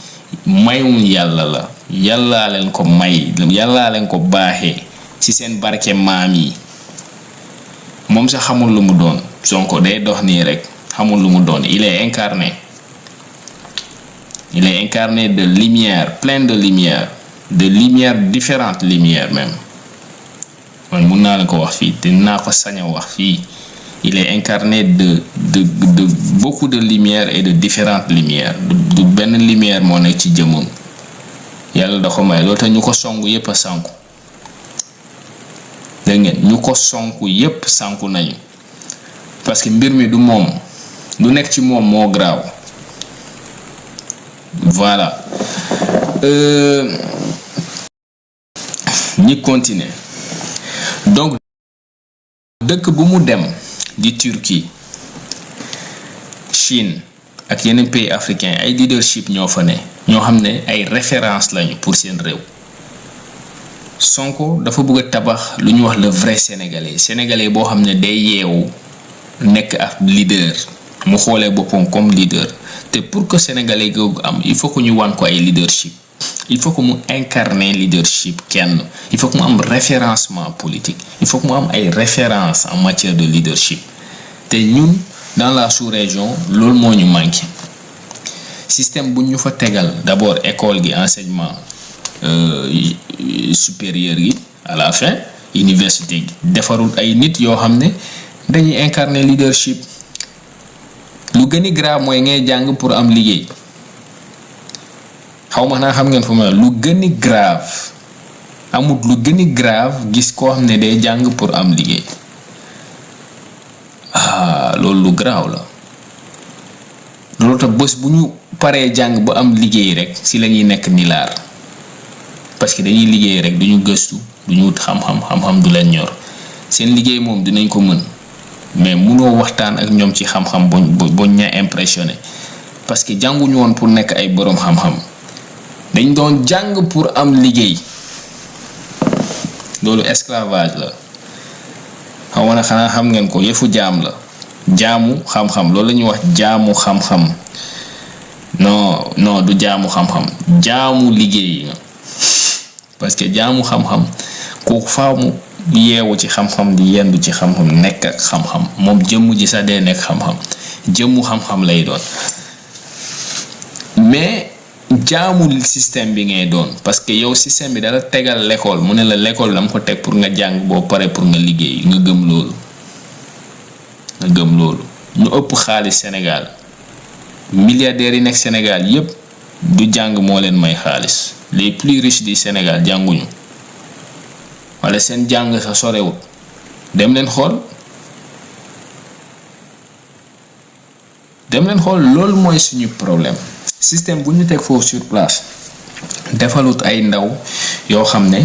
mayum yàlla la yàllaa leen ko may yàllaa leen ko baaxee ci seen barke maam yi moom sax xamul lu mu doon Sonko day dox nii rek xamul lu mu doon il est incarné de lumière plein de lumière différentes lumières même man mun naa la ko wax fii te naa ko sañ a wax fii il est incarné de beaucoup de lumière et de différentes lumières du benn lumière moo nekk ci jëmmam yàlla da ko may loolu tax ñu ko songu yépp a sànku dégg ngeen ñu ko sonku yépp sànku nañu parce que mbir mi du moom du nekk ci moom moo graaw voilà ñi continuer donc dëkk bu mu dem di Turquie Chine ak yeneen pays africains ay leadership ñoo fa ne ñoo xam ne ay référence lañu pour seen réew Sonko dafa bëgg a tabax lu ñu wax le vrai sénégalais boo xam ne day yeewu nekk ak leader mu xoolee boppam comme leader te pour que sénégalais googu am il faut que ñu wan ko ay leadership il faut que mu incarner leadership kenn il faut que mu am référencement politique il faut que mu am ay références en matière de leadership te ñun dans la sous-région loolu moo ñu manqué système bu ñu fa tegal d'abord école gi enseignement supérieur gi à la fin université gi defarul ay nit yoo xam ne dañuy incarner leadership lu gën a grave mooy ngay jàng pour am liggéey xaw ma naa xam ngeen fu ma lu gën a grave amut lu gën a grave gis koo xam ne day jàng pour am liggéey loolu lu grave la loolu tax bés bu ñu paree jàng ba am liggéey rek si la ñuy nekk nilaar parce que dañuy liggéey rek duñu gëstu duñu wut xam-xam du leen ñor seen liggéey moom dinañ ko mën mais munoo waxtaan ak ñoom ci xam-xam boñ ña impressionné parce que jànguñu woon pour nekk ay boroom xam-xam dañ doon jàng pour am liggéey loolu esclavage la xaw ma ne xanaa xam ngeen ko yëfu jaam la jaamu xam-xam loolu la ñuy wax jaamu xam-xam non du jaamu xam-xam jaamu liggéey parce que jaamu xam-xam kooku faaw mu yeewu ci xam-xam di yendu ci xam-xam nekk ak xam-xam moom jëmm ji sax dee nekk xam-xam jëmmu xam-xam lay doon mais jaamul système bi ngay doon parce que yow système bi dala tegal l'école mu ne la l'école dama ko teg pour nga jàng boo pare pour nga liggéey nga gëm loolu ñu ëpp xaalis Sénégal milliardaires yi nekk Sénégal yépp du jàng moo leen may xaalis les plus riches du Sénégal jànguñu wala seen jàng sa sorewut dem leen xool loolu mooy suñu problème système bu ñu teg foofu sur place defalut ay ndaw yoo xam ne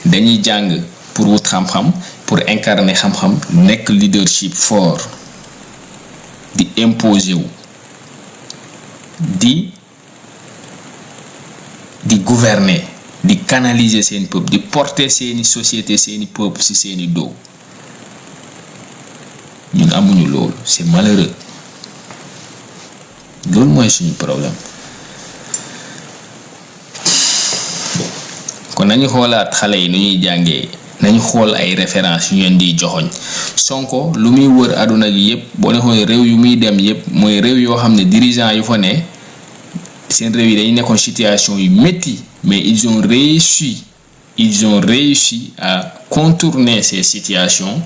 dañuy jàng pour wut xam-xam pour incarner xam-xam nekk leadership fort di imposer wu di gouverner di canaliser seen peuple di porter seeni société seeni peuple ci seeni doo ñun amuñu loolu c'est malheureux loolu mooy suñu problème kon nañu xoolaat xale yi nu ñuy jàngee nañu xool ay références yu leen di joxoñ Sonko lu muy wër àdduna gi yépp boo ne xoolee réew yu muy dem yépp mooy réew yoo xam ne dirigeants yu fa ne seen réew yi dañu nekkoon situation yu métti mais ils ont réussi à contourner ces situations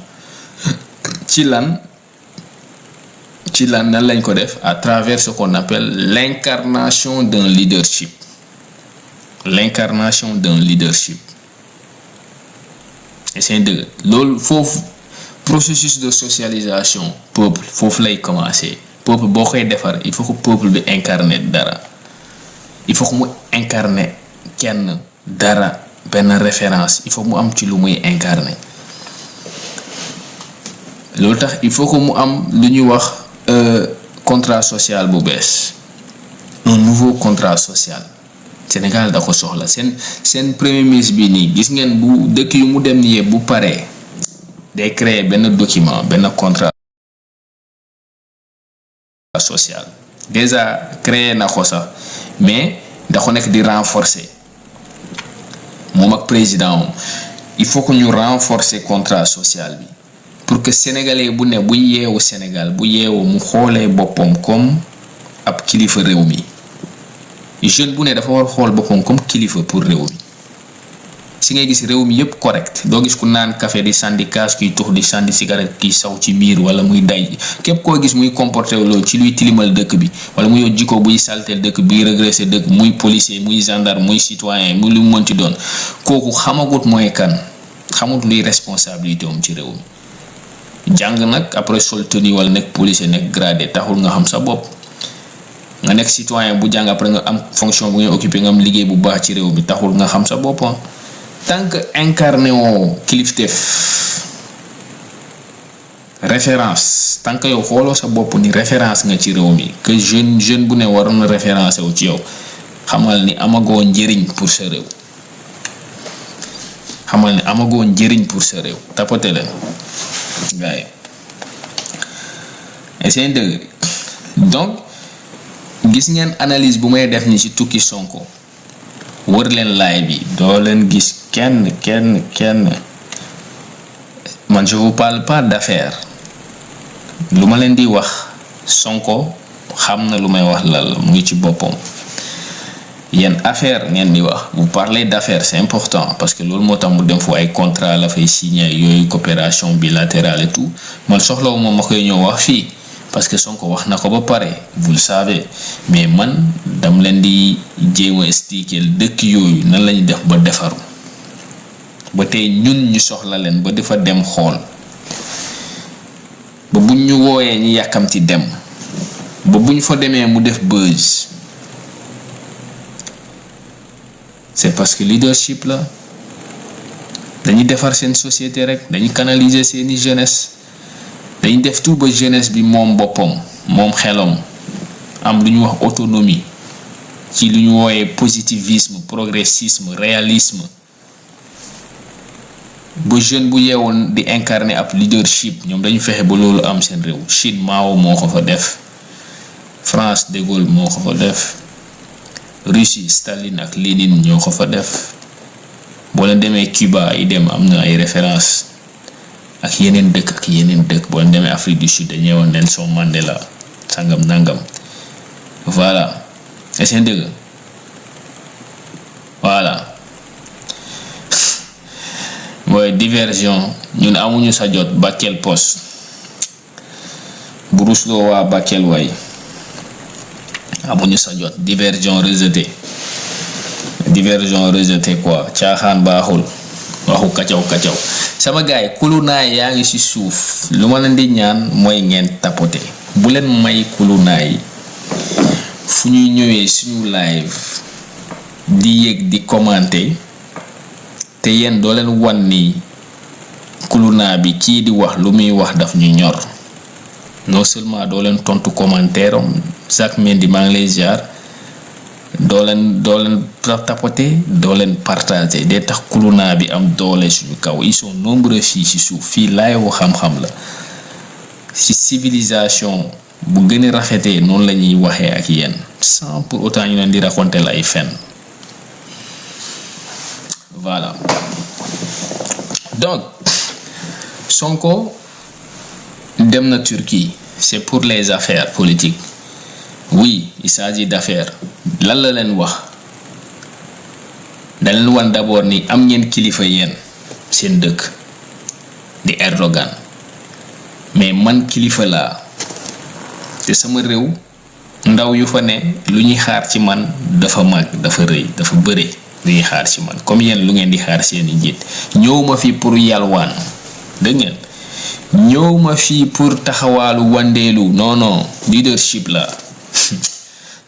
ci lan nan lañ ko def à travers ce qu'on appelle l'incarnation d'un leadership et c'est dëgg loolu foofu processus de socialisation peuple foofu lay commencer peuple boo koy defar il faut que peuple bi incarner dara il faut que mu incarner kenn dara benn référence il faut mu am ci lu muy incarner loolu tax il faut que mu am lu ñuy wax contrat social bu bees un nouveau contrat social Sénégal da ko soxla seen premier ministre bi nii gis ngeen bu dëkk yu mu dem nii yëpp bu paree day créer benn document benn contrat social déjà créé na ko sax mais da ko nekk di renforcer moom ak président il faut que ñu renforcer contrat social bi pour que sénégalais bu ne bu yeewu Sénégal bu yeewu mu xoolee boppam comme ab kilifa réew mi jeune bu ne dafa war xool boppam comme kilifa pour réew mi si ngay gis réew mi yëpp correct doo gis ku naan café di sànni kaas kuy tux di sànni cigarette kiy saw ci miir wala muy day képp koo gis muy comporté loolu ci luy tilimal dëkk bi wala muy yor jikko buy salteel dëkk buy regresser dëkk muy policier muy gendarme muy citoyen muy lu mu mënti doon kooku xamagut mooy kan xamut luy responsabilité am ci réew mi jàng nag après sol tenue wala nekk policier nekk gradé taxul nga xam sa bopp nga nekk citoyen bu jàng après nga am fonction bu ngay occupé nga am liggéey bu baax ci réew mi taxul nga xam sa bopp tant que incarné woo kilifteef référence tant que yow xooloo sa bopp ni référence nga ci réew mi que jeune bu ne waroon na référence wu ci yow xamal ni amagoo njëriñ pour sa réew xamal ni amagoo njëriñ pour sa réew tapote leen gars yi essayer dëgg donc gis ngeen analyse bu may def ni ci tukki Sonko wër leen laay bi doo leen gis kenn man je vous parle pas d'affaires lu ma leen di wax Sonko xam na lu may wax lal mu ngi ci boppam yéen affaire ngeen di wax vous parlez d'affaires c'est important parce que loolu moo tax mu dem fu ay contrat la fay signer yooyu coopération bilatérale et tout man soxlawu moom ma koy ñëw wax fii parce que Sonko wax na ko ba pare vous le savez mais man dam leen di jéem a expliquer dëkk yooyu nan lañu def ba defaru ba tey ñun ñu soxla leen ba dafa dem xool ba buñ ñu wooyee ñu yàkkamti dem ba buñ fa demee mu def buzz c'est parce que leadership la dañuy defar seen société rek dañuy canaliser seeni jeunesse dañuy def tout ba jeunesse bi moom boppam moom xelam am lu ñu wax autonomie ci lu ñu wooyee positivisme progressisme réalisme ba jeune bu yeewoon di incarner ab leadership ñoom dañu fexe ba loolu am seen réew Chine Mao moo ko fa def France de Gaulle moo ko fa def Russie Staline ak Lénine ñoo ko fa def boo leen demee Cuba yi dem am na ay référence ak yeneen dëkk boo leen demee Afrique du Sud dañuy woon Nelson Mandela sangam nangam voilà est-ce dëgg voilà mooy diversion ñun amuñu sa jot Bakel Post bu rusloo waa Bakel waay amuñu sa jot diversion rejeté quoi caaxaan baaxul waxu kacaw sama gars yi kulunaay yaa ngi ci suuf lu ma leen di ñaan mooy ngeen tapoter bu leen may kulunaay fu ñuy ñëwee suñu live di yëg di commenter te yéen doo leen wan ni kulunaa bi kii di wax lu muy wax daf ñu ñor non seulement doo leen tontu commentaire am Jacques Mendy maa ngi lay ziar doo leen tapoter doo leen partager day tax kulunaa bi am doole suñu kaw ils sont nombreux fii ci suuf fii laay wu xam-xam la ci civilisation bu gën a rafetee noonu la ñuy waxee ak yéen sans pour autant ñu leen di raconter ay fen voilà donc Sonko dem na Turquie c'est pour les affaires politiques oui il s'agit d'affaires lan la leen wax da leen wan d'abord ni am ngeen kilifa yéen seen dëkk di Erdogan mais man kilifa laa te sama réew ndaw yu fa ne lu ñuy xaar ci man dafa mag dafa rëy dafa bëre lu ñuy xaar ci man comme yéen lu ngeen di xaar seeni njiit ñëwuma fi pour yalwaan dégg ngeen ñëwuma fi pour taxawaalu wandeelu non leadership la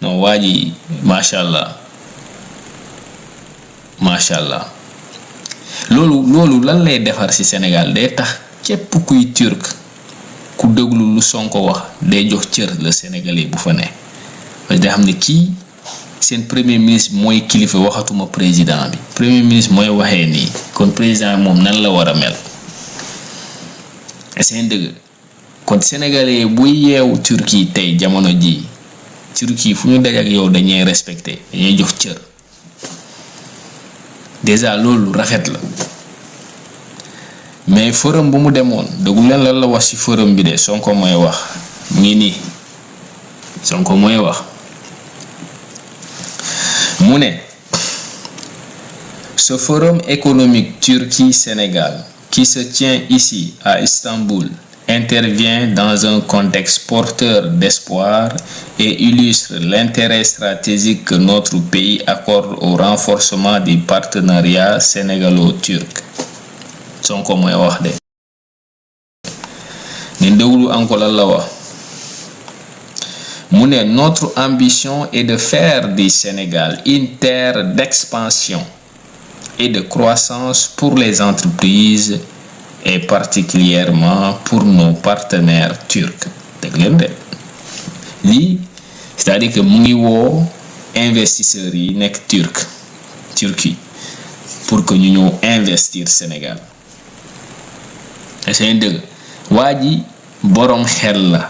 non waa ji macha allah loolu lan lay defar ci Sénégal day tax képp kuy turc ku déglu lu Sonko wax day jox cër le Sénégalais bu fa ne parce que day xam ne kii seen premier ministre mooy kilifa waxatuma président bi premier ministre mooy waxee nii kon président moom nan la war a mel seen dëgg kon sénégalais buy yeewu Turquie tey jamono ji Turquie fu ñu daj ak yow dañuy respecté dañuy jox cër déjà loolu rafet la mais forum bu mu demoon dëggu leen lan la wax ci forum bi de Sonko mooy wax mu ngi nii Sonko mooy wax mu ne ce forum économique Turquie-Sénégal qui se tient ici à Istanbul intervient dans un contexte porteur d'espoir et illustre l'intérêt stratégique que notre pays accorde au renforcement du partenariat sénégalo-turc. Sonko mooy wax de ngeen déglu encore lan la wax mu ne notre ambition est de faire du Sénégal une terre d'expansion et de croissance pour les entreprises et particulièrement pour nos partenaires turcs dégg leen de lii c'est-à-dire que mu ngi woo investisseurs yi nekk Turquie pour que ñu ñëw investir Sénégal seen dëgg waa ji boroom xel la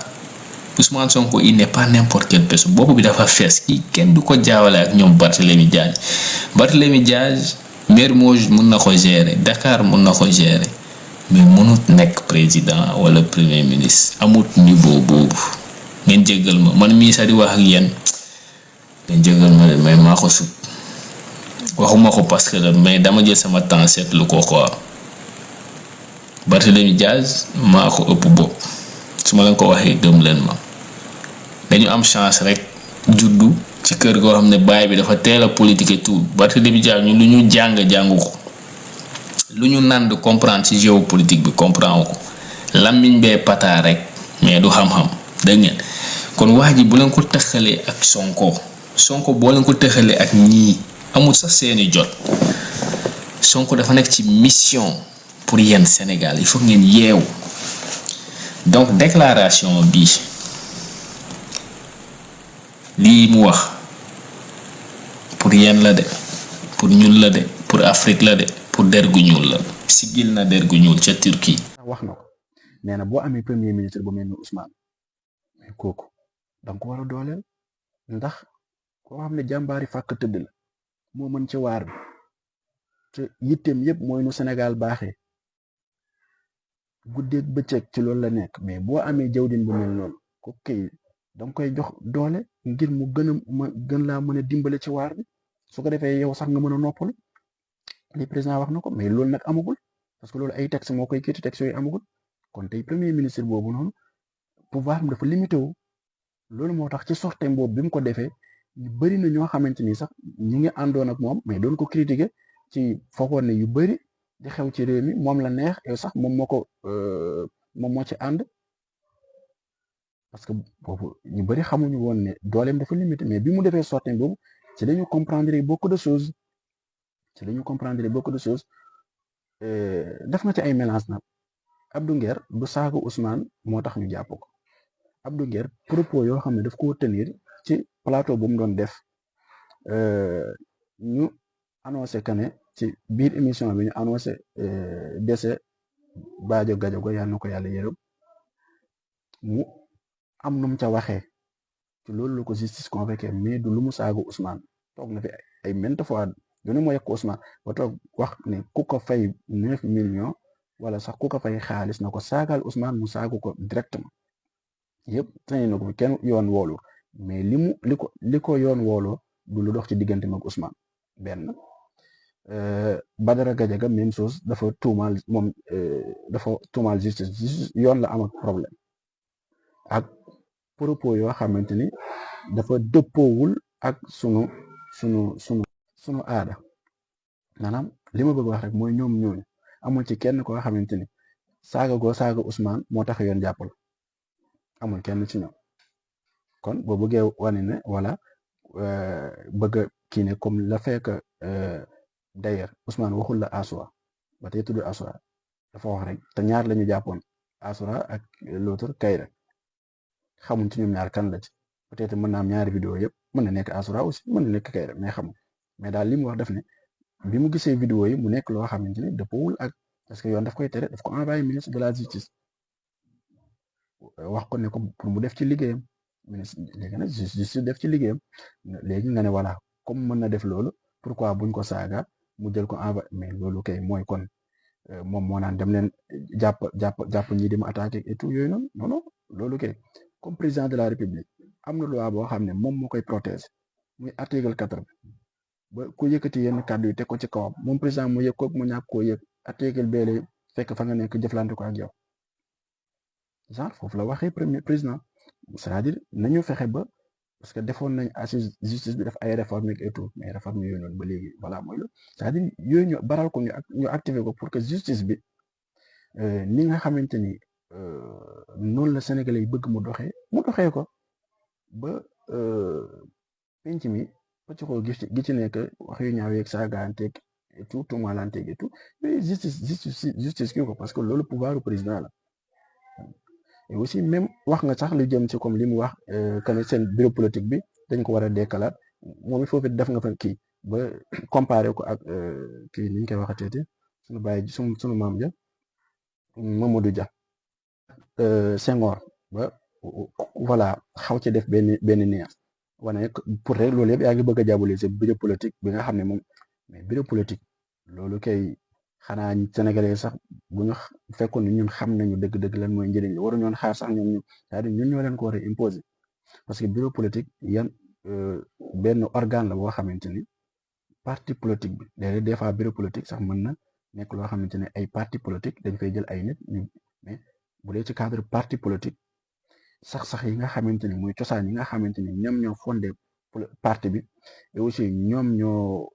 Ousmane Sonko il n'est pas n'importe quelle personne bopp bi dafa fees kii kenn du ko jaawale ak ñoom Barthélémy Dias Mermoz mun na ko gérer Dakar mun na ko gérer mais mënut nekk président wala premier ministre amut niveau boobu ngeen jéggal ma man mii sax di wax ak yéen ngeen jéggal ma de mais maa ko sut waxuma ko parce que mais dama jël sama temps seetlu ko quoi Barthélémy Dias maa ko ëpp bopp su ma leen ko waxee gëm leen ma dañu am chance rek juddu ci kër goo xam ne baay bi dafa teel a politique et tout Barthélémy Dias ñu lu ñu jàngu ko lu ñu nand comprendre ci géopolitique bi comprendre ko làmmiñ bee pataa rek mais du xam-xam dégg ngeen kon wax ji bu leen ko tëxalee ak Sonko boo leen ko tëxalee ak ñii amul sax seeni jot Sonko dafa nekk ci mission pour yéen Sénégal il faut ngeen yeewu donc déclaration bi lii mu wax pour yéen la de pour ñun la de pour Afrique la de pour der gu ñuul la sigil na der gu ñuul ca Turquie. wax na ko nee na boo amee premier ministre bu mel ni Ousmane mais kooku da nga ko war a dooleel ndax koo xam ne jàmbaari fàkk tëdd la moo mën ci waar bi te yitteem yëpp mooy nu Sénégal baaxee guddeeg bëccëg ci loolu la nekk mais boo amee jawdin bu mel noonu ko kay da nga koy jox doole ngir mu gën laa mën a dimbale ci waar bi su ko defee yow sax nga mën a noppalu li président wax na ko mais loolu nag amagul parce que loolu ay texte moo koy kiiti texte yooyu amagul kon tey premier ministre boobu noonu pouvoir am dafa limité wu loolu moo tax ci sorteem boobu bi mu ko defee ñu bëri na ñoo xamante ni sax ñi ngi àndoon ak moom mais doon ko critiquer ci foogoon ne yu bëri di xew ci réew mi moom la neex yow sax moom moo ci ànd parce que boobu ñu bëri xamuñu woon ne dooleem dafa limité mais bi mu defee sorteem boobu ci dañu comprendre beaucoup de choses def na ci ay mélange nag Abdou Nguer du saaga Ousmane moo tax ñu jàpp ko Abdou Nguer propos yoo xam ne daf ko tenir ci plateau bu mu doon def ñu annoncé que ne ci biir émission bi ñu annoncé décès Badio Gadiaga yàlla na ko yàlla yërëm mu am nu mu ca waxee ci loolu la ko justice convoqué mais du lu mu saaga Ousmane toog na fi ay maintes fois du ne moo yegg Ousmane ba toog wax ne ku ko fay 9 millions wala sax ku ko fay xaalis na ko saagaal Ousmane mu saagu ko directement yëpp tey na ko fi kenn yoon woolu mais li ko yoon wooloo du lu dox ci diggante mag Ousmane benn Badara Gadiaga même chose dafa tuumaal justice yoon la am ak problème ak propos yoo xamante ni dafa dëppoowul ak sunu aada maanaam li ma bëgg wax rek mooy ñoom ñooñu amul ci kenn koo xamante ni saaga Ousmane moo tax yoon jàppal amul kenn ci ñoom kon boo bëggee wane ne wala bëgg a kii ne comme la fekk d'ailleurs Ousmane waxul la Assoua ba tey tudd Assoua dafa wax rek te ñaar la ñu jàppoon Assoua ak l'autre Kayra xamuñ ci ñoom ñaar kan la ci peut-être mën na am ñaari vidéo yëpp mën na nekk Asura aussi mën na nekk Kairé mais xam mais daal li mu wax def ne bi mu gisee vidéo yi mu nekk loo xamante ni dëppawul ak parce que yoon daf koy tere daf ko envoyé ministre de la justice wax ko ne ko pour mu def ci liggéeyam ministre léegi nag justice def ci liggéeyam léegi nga ne voilà comme mën na def loolu pourquoi buñ ko saaga mu jël ko envoyé mais loolu kay mooy kon moom moo naan dem leen jàpp ñi di ma attaqué et tout yooyu noonu non non loolu kay comme président de la république am na loi boo xam ne moom moo koy protéger muy article 80 ba ku yëkkati yenn kàddu yi teg ko ci kawam moom président mu yëg ko mu ñàkk koo yëg article beele fekk fa nga nekk jëflante ko ak yow genre foofu la waxee premier président c'est-à-dire nañu fexe ba parce que defoon nañ assise justice bi def ay réformes et tout mais réformes yooyu noonu ba léegi voilà mooy la c'est-à-dire yooyu ñu baral ko ñu activer ko pour que justice bi ni nga xamante ni noonu la Sénégalais yi bëgg mu doxee ko ba penc mi ci ko gi ci nekk wax yu ñaaw yeeg saagaanteeg et tout tuumaalanteeg et tout mais justice kii ko parce que loolu pouvoir du président la et aussi même wax nga sax lu jëm ci comme li mu wax que ne seen bureau politique bi dañ ko war a dekkalaat moom it foofu def nga fa kii ba comparé ko ak kii ni ñu koy waxateeti suñu bàyyi suñu maam ja Mamadou Dia Senghor ba voilà xaw ci def benn neex wane pour rek loolu yëpp yaa ngi bëgg a diaboliser bureau politique bi nga xam ne moom mais bureau politique loolu kay xanaa Sénégalais sax bu ñu fekkoon ni ñun xam nañu dëgg-dëgg lan mooy njëriñ li waru ñoon xaar sax ñoom c'est-à-dire ñun ñoo leen ko war a imposer parce que bureau politique yan benn organe la boo xamante ni parti politique bi léeg-léeg des fois bureau politique sax mën na nekk loo xamante ne ay parti politique dañ fay jël ay nit mais bu dee ci cadre parti politique sax yi nga xamante ni muy cosaan yi nga xamante ni ñoom ñoo fondé parti bi et aussi ñoom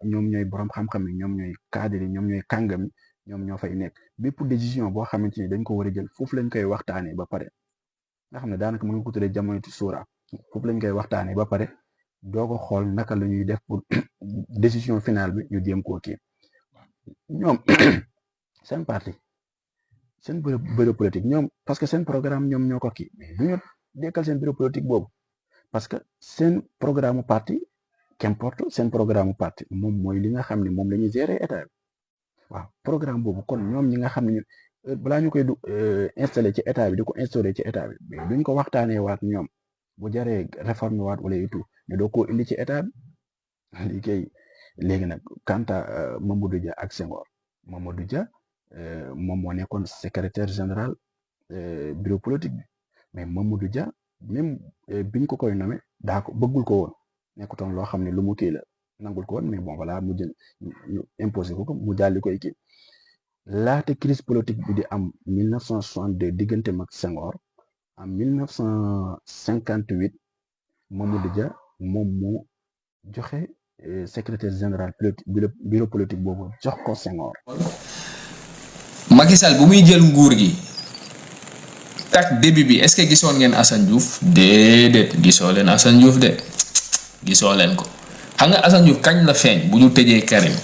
ñooy borom xam-xam yi ñoom ñooy cadre yi ñoom ñooy kàngam yi ñoom ñoo fay nekk bépp décision boo xamante ni dañ ko war a jël foofu lañ koy waxtaanee ba pare nga xam ne daanaka mën nga ko tuddee jamono suura foofu lañ koy waxtaanee ba pare doo ko xool naka la ñuy def pour décision finale bi ñu jéem koo kii ñoom seen parti seen bureau politique ñoom parce que seen programme ñoom ñoo ko kii mais du ñu dekkal seen bureau politique boobu parce que seen programme parti qu'importe seen programme parti moom mooy li nga xam ne moom la ñuy gérer état bi waaw programme boobu kon ñoom ñi nga xam ne balaa ñu koy installé ci état bi di ko instauré ci état bi mais duñ ko waxtaanee waat ñoom bu jaree réforme waat wala et tout ñu doo koo indi ci état bi léegi nag quant à Mamadou Dia ak Senghor Mamadou Dia moom moo nekkoon secrétaire général bureau politique bi mais Mamadou Dia même biñ ko koy nommé daa ko bëggul ko woon nekkutoon loo xam ne lu mu kii la nangul ko woon mais bon voilà mu jël ñu imposé ko mu daal di koy kii laata crise politique bi di am 1962 diggante mag Senghor en 1958 Mamadou Dia moom moo joxe secrétaire général bureau politique boobu jox ko Senghor. Macky Sall bu muy jël nguur gi tak début bi est-ce que gisoon ngeen Assane Diouf déedéet gisoo leen Assane Diouf de gisoo leen ko xam nga Assane Diouf kañ la feeñ bu ñu tëjee Karim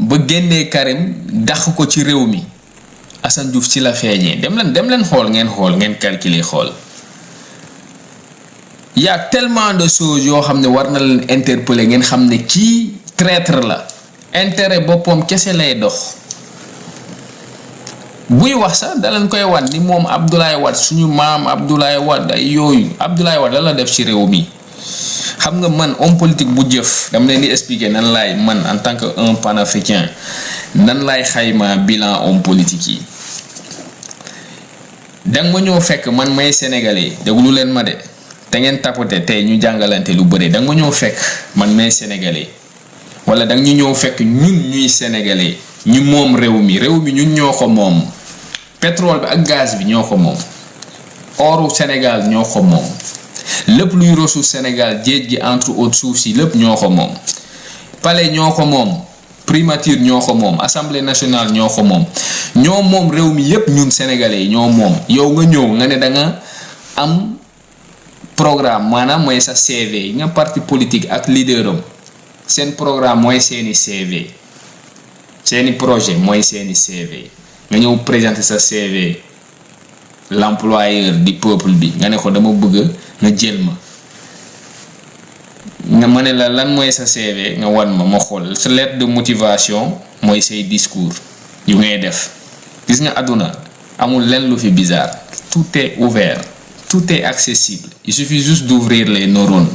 ba génnee Karim dàq ko ci réew mi Assane Diouf ci la feeñee dem leen xool ngeen calculer xool. y a tellement de choses yoo xam ne war na leen interpeller ngeen xam ne kii traître la intérêt boppam kese lay dox buy wax sax da leen koy wan ni moom Abdoulaye Wade suñu maam Abdoulaye Wade ay yooyu Abdoulaye Wade la def ci réew mi xam nga man homme politique bu jëf dama leen di expliquer nan laay man en tant que un panafricain nan laay xayma bilan homme politique yi danga ma ñëw fekk man may sénégalais déglu leen ma de te ngeen tapote tey ñu jàngalante lu bëri danga ma ñëw fekk man may sénégalais wala danga ñu ñëw fekk ñun ñuy sénégalais ñu moom réew mi ñun ñoo ko moom pétrole bi ak gaz bi ñoo ko moom oru Sénégal ñoo ko moom lépp luy ressource Sénégal géej gi entre autres suuf si lépp ñoo ko moom palais ñoo ko moom primature ñoo ko moom assemblée nationale ñoo ko moom ñoo moom réew mi yépp ñun sénégalais yi ñoo moom yow nga ñëw nga ne da nga am programme maanaam mooy sa CV yi nga parti politique ak leaderam seen programme mooy seeni CV seeni projet mooy seeni CV nga ñëw présenter sa CV l'employeur du peuple bi nga ne ko dama bëgg nga jël ma nga ma ne la lan mooy sa CV nga wan ma xool sa lettre de motivation mooy say discours yu ngay def gis nga àdduna amul lenn lu fi bizarre tout est ouvert tout est accessible il suffit juste d'ouvrir les neurones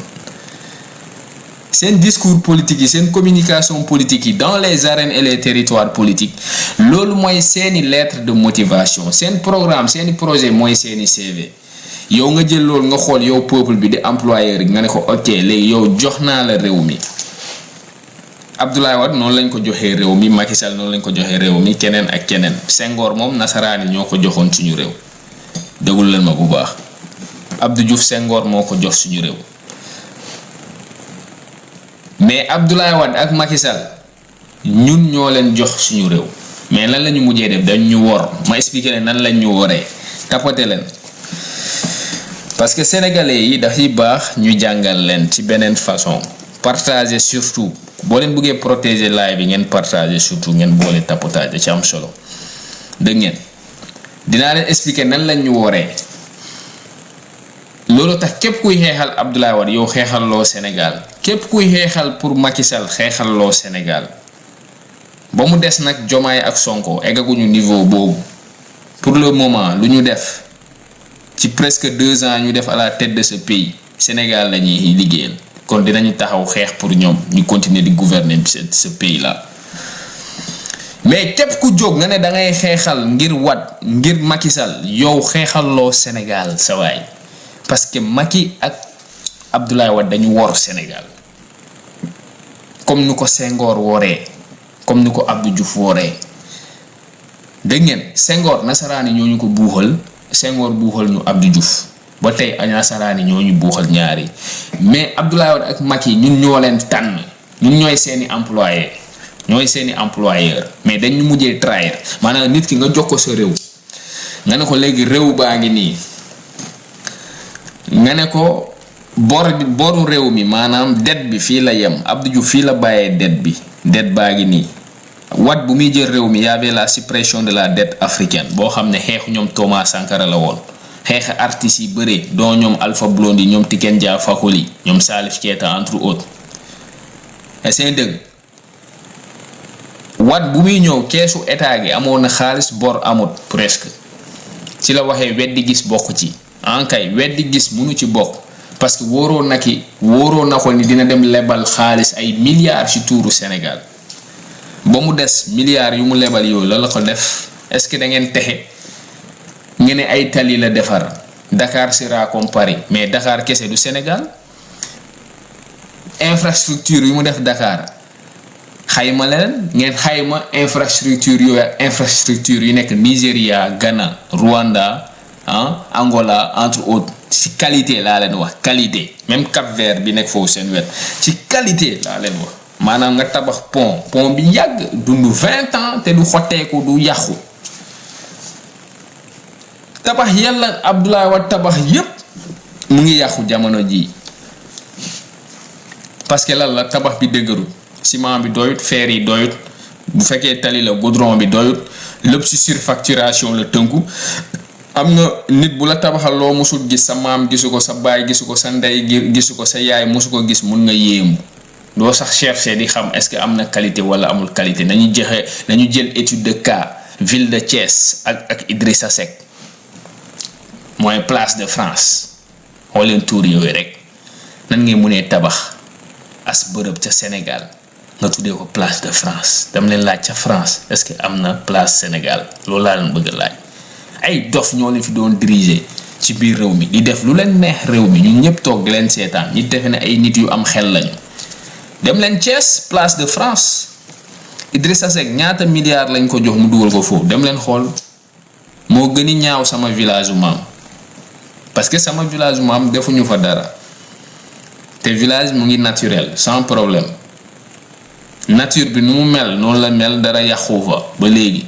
seen discours politique yi seen communication politique yi dans les arènes et les territoires politiques loolu mooy seeni lettre de motivation seen programme seeni projet mooy seeni CV yow nga jël loolu nga xool yow peuple bi di employeur nga ne ko ok léegi yow jox naa la réew mi Abdoulaye Wade noonu lañ ko joxee réew mi Macky Sall noonu lañ ko joxee réew mi keneen ak keneen Senghor moom nasaraani ñoo ko joxoon suñu réew déglu leen ma bu baax Abdou Diouf Senghor moo ko jox suñu réew mais Abdoulaye Wade ak Macky Sall ñun ñoo leen jox suñu réew mais lan la ñu mujjee def dañ ñu wor ma expliquer leen nan lañ ñu woree tapoter leen parce que sénégalais yi dafay baax ñu jàngal leen ci beneen façon partager surtout boo leen bëggee protéger live bi ngeen partager surtout ngeen boole tapotage ci am solo dégg ngeen dinaa leen expliquer nan lañ ñu woree loolu tax képp kuy xeexal Abdoulaye Wade yow xeexal loo Sénégal képp kuy xeexal pour Macky Sall xeexal loo Sénégal ba mu des nag Diomaye ak Sonko eggaguñu niveau boobu pour le moment lu ñu def ci presque 2 ans ñu def à la tête de ce pays Sénégal la ñuy liggéeyal kon dinañu taxaw xeex pour ñoom ñu continuer di gouverner ce pays là mais képp ku jóg nga ne da ngay xeexal ngir Wade ngir Macky Sall yow xeexal loo Sénégal sa waay parce que Macky ak Abdoulaye Wade dañu wor Sénégal comme ni ko Senghor woree comme ni ko Abdou Diouf woree dégg ngeen Senghor nasaraani ñoo ñu ko buuxal Senghor buuxal ñu Abdou Diouf ba tey nasaraani ñoo ñu buuxal ñaari mais Abdoulaye Wade ak Macky ñun ñoo leen tànn ñun ñooy seeni employé ñooy seeni employeur mais dañ ñu mujjee trahir maanaam nit ki nga jox ko sa réew nga ne ko léegi réew baa ngi nii nga ne ko boru réew mi maanaam dette bi fii la yem Abdou Diouf fii la bàyyee dette baa ngi nii Wade bu muy jël réew mi y avait la suppression de la dette africaine boo xam ne xeexu ñoom Thomas Sankara la woon xeex artistes yi bëree doo ñoom Alpha Blondy ñoom Tiken Jah Fakoly ñoom Salif Keita entre autres est-ce dëgg Wade bu muy ñëw keesu état gi amoon na xaalis bor amut presque ci la waxee weddi gis bokk ci ankay weddi gis munu ci bokk parce que wóoroo na ko ni dina dem lebal xaalis ay milliards ci tuuru Sénégal ba mu des milliards yu mu lebal yooyu la ko def est-ce que da ngeen texe ngeen ne ay tali la defar Dakar sera comme Paris mais Dakar kese du Sénégal infrastructure yu mu def Dakar xayma leen ngeen xayma infrastructure yooyu ak infrastructure yu nekk Nigéria Ghana Rwanda Angola entre autres ci qualité laa leen wax qualité même Cap-Vert bi nekk foofu seen wet ci qualité laa leen wax maanaam nga tabax pont bi yàgg dund 20 ans te du xotteeku du yàqu tabax yàlla Abdoulaye Wade tabax yépp mu ngi yàqu jamono ji parce que lan la tabax bi dëgërul ciment bi doyut fer yi doyut bu fekkee tali la goudron bi doyut lépp ci surfacturation la tënku am nga nit bu la tabaxal loo musul gis sa maam gisu ko sa baay gisu ko sa ndey gisu ko sa yaay musu ko gis mun nga yéemu doo sax chercher di xam est-ce que am na qualité wala amul qualité nañu jël étude de cas ville de Thiès ak Idrissa Seck mooy place de France xool leen tuur yooyu rek nan ngay munee tabax as bërëb ca Sénégal nga tuddee ko place de France dam leen laaj ca France est-ce que am na place Sénégal loolu laa leen bëgg a laaj ay dof ñoo leen fi doon diriger ci biir réew mi di def lu leen neex réew mi ñun ñëpp toog di leen seetaan ñi defe ne ay nit yu am xel lañu dem leen Thiès place de France Idrissa Seck ñaata milliards lañ ko jox mu dugal ko foofu dem leen xool moo gën a ñaaw sama village u maam parce que sama village u maam defuñu fa dara te village mu ngi naturel sans problème nature bi nu mu mel noonu la mel dara yàqu fa ba léegi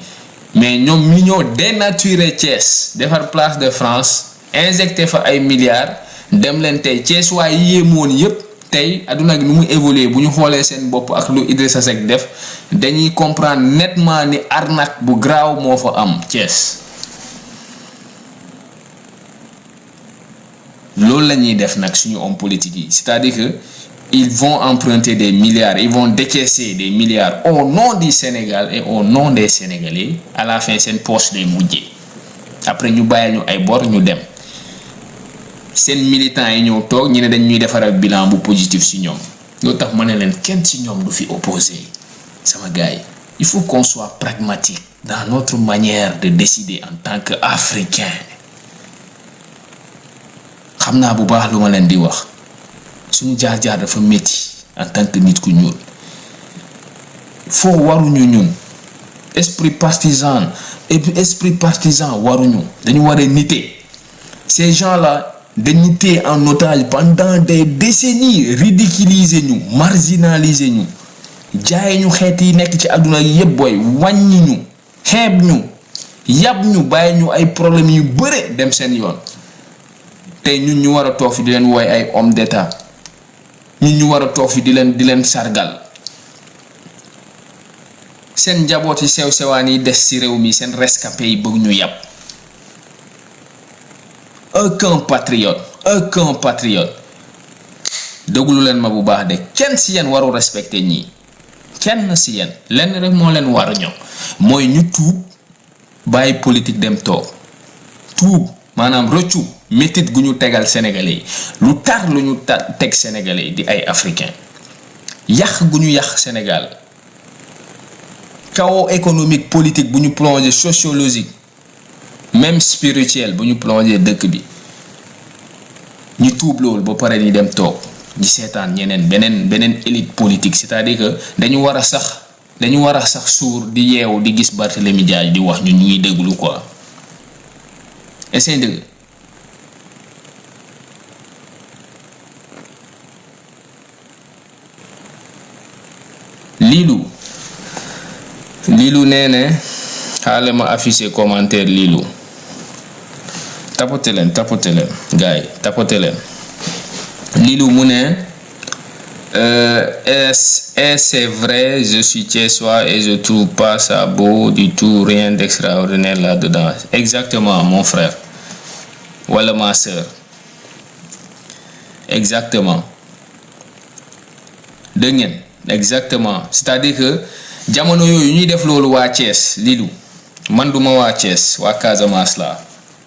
mais ñoom mi ñoo dénaturer Thiès defar place de France injecté fa ay milliards dem leen tey Thiès waaye yéemoon yépp tey adduna gi nu mu évoluer bu ñu xoolee seen bopp ak lu Idrissa Seck def dañuy comprendre nettement ni arnaque bu graaw moo fa am Thiès loolu la ñuy def nag suñu homme politique yi c'est-à-dire que ils vont emprunter des milliards, ils vont décaisser des milliards au nom du Sénégal et au nom des Sénégalais. À la fin seen poche day mujjee après ñu bàyyi ñu ay bor ñu dem seen militants yi ñëw toog ñu ne dañ ñuy defaral bilan bu positif ci ñoom loolu tax ma ne leen kenn ci ñoom du fi opposé sama gars yi. Il faut qu'on soit pragmatique dans notre manière de décider en tant qu'Africain. xam naa bu baax lu ma leen di wax suñu jaar-jaar dafa métti en tant que nit ku ñuul foo waruñu ñun esprit partisan waruñu dañu war a nite. Ces gens-là dañu téye en otage pendant des décennies, ridiculiser ñu, marginaliser ñu, jaay ñu xeet yi nekk ci àdduna yëpp booy wàññi ñu, xeeb ñu, yab ñu, bàyyi ñu ay problèmes yu bëre dem seen yoon. tey ñun ñu war a toog fi di leen wooy ay homme d'état, ñun ñu war a toog fi di leen sargal. seen njaboot yi sew sewaan yi des ci réew mi seen rescapé yi bëgg ñu yàpp. aucun patriote déglu leen ma bu baax de kenn ci yéen waru respecter ñii kenn ci yéen lenn rek moo leen war ñoom mooy ñu tuub bàyyi politique dem toog tuub maanaam rëccu métit gu ñu tegal sénégalais yi lu tar lu ñu teg sénégalais yi di ay africain yàq gu ñu yàq Sénégal chaos économique politique bu ñu plongé sociologique même spirituel bu ñu plongé dëkk bi ñu tuub loolu ba pare ni dem toog di seetaan ñeneen beneen élite politique c'est-à-dire que dañu war a sax suur di yeewu di gis Barthélémy Dias di wax ñu ñuy déglu quoi essaye dëgg liilu nee ne xaale ma affiché commentaire liilu tapote leen gars yi tapote leen liilu mu ne c'est vrai je suis thiessois et je trouve pas ça beau du tout, rien d'extraordinaire là-dedans. Exactement mon frère wala ma sœur, exactement dégg ngeen exactement. C'est-à-dire que jamono yooyu ñuy def loolu waa Thiès liilu man duma waa Thiès waa Casamance la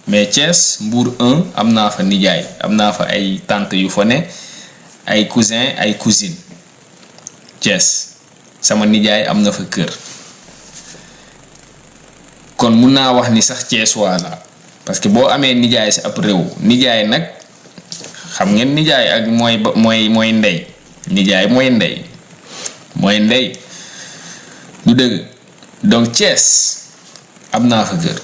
mais Thiès Mbour 1 am naa fa nijaay, am naa fa ay tante yu fa ne, ay cousin ay cousine. Thiès sama nijaay am na fa kër, kon mun naa wax ni sax Thiès waa la parce que boo amee nijaay si ab réew, nijaay nag xam ngeen nijaay ak mooy ndey, nijaay mooy ndey du dëgg. donc Thiès am naa fa kër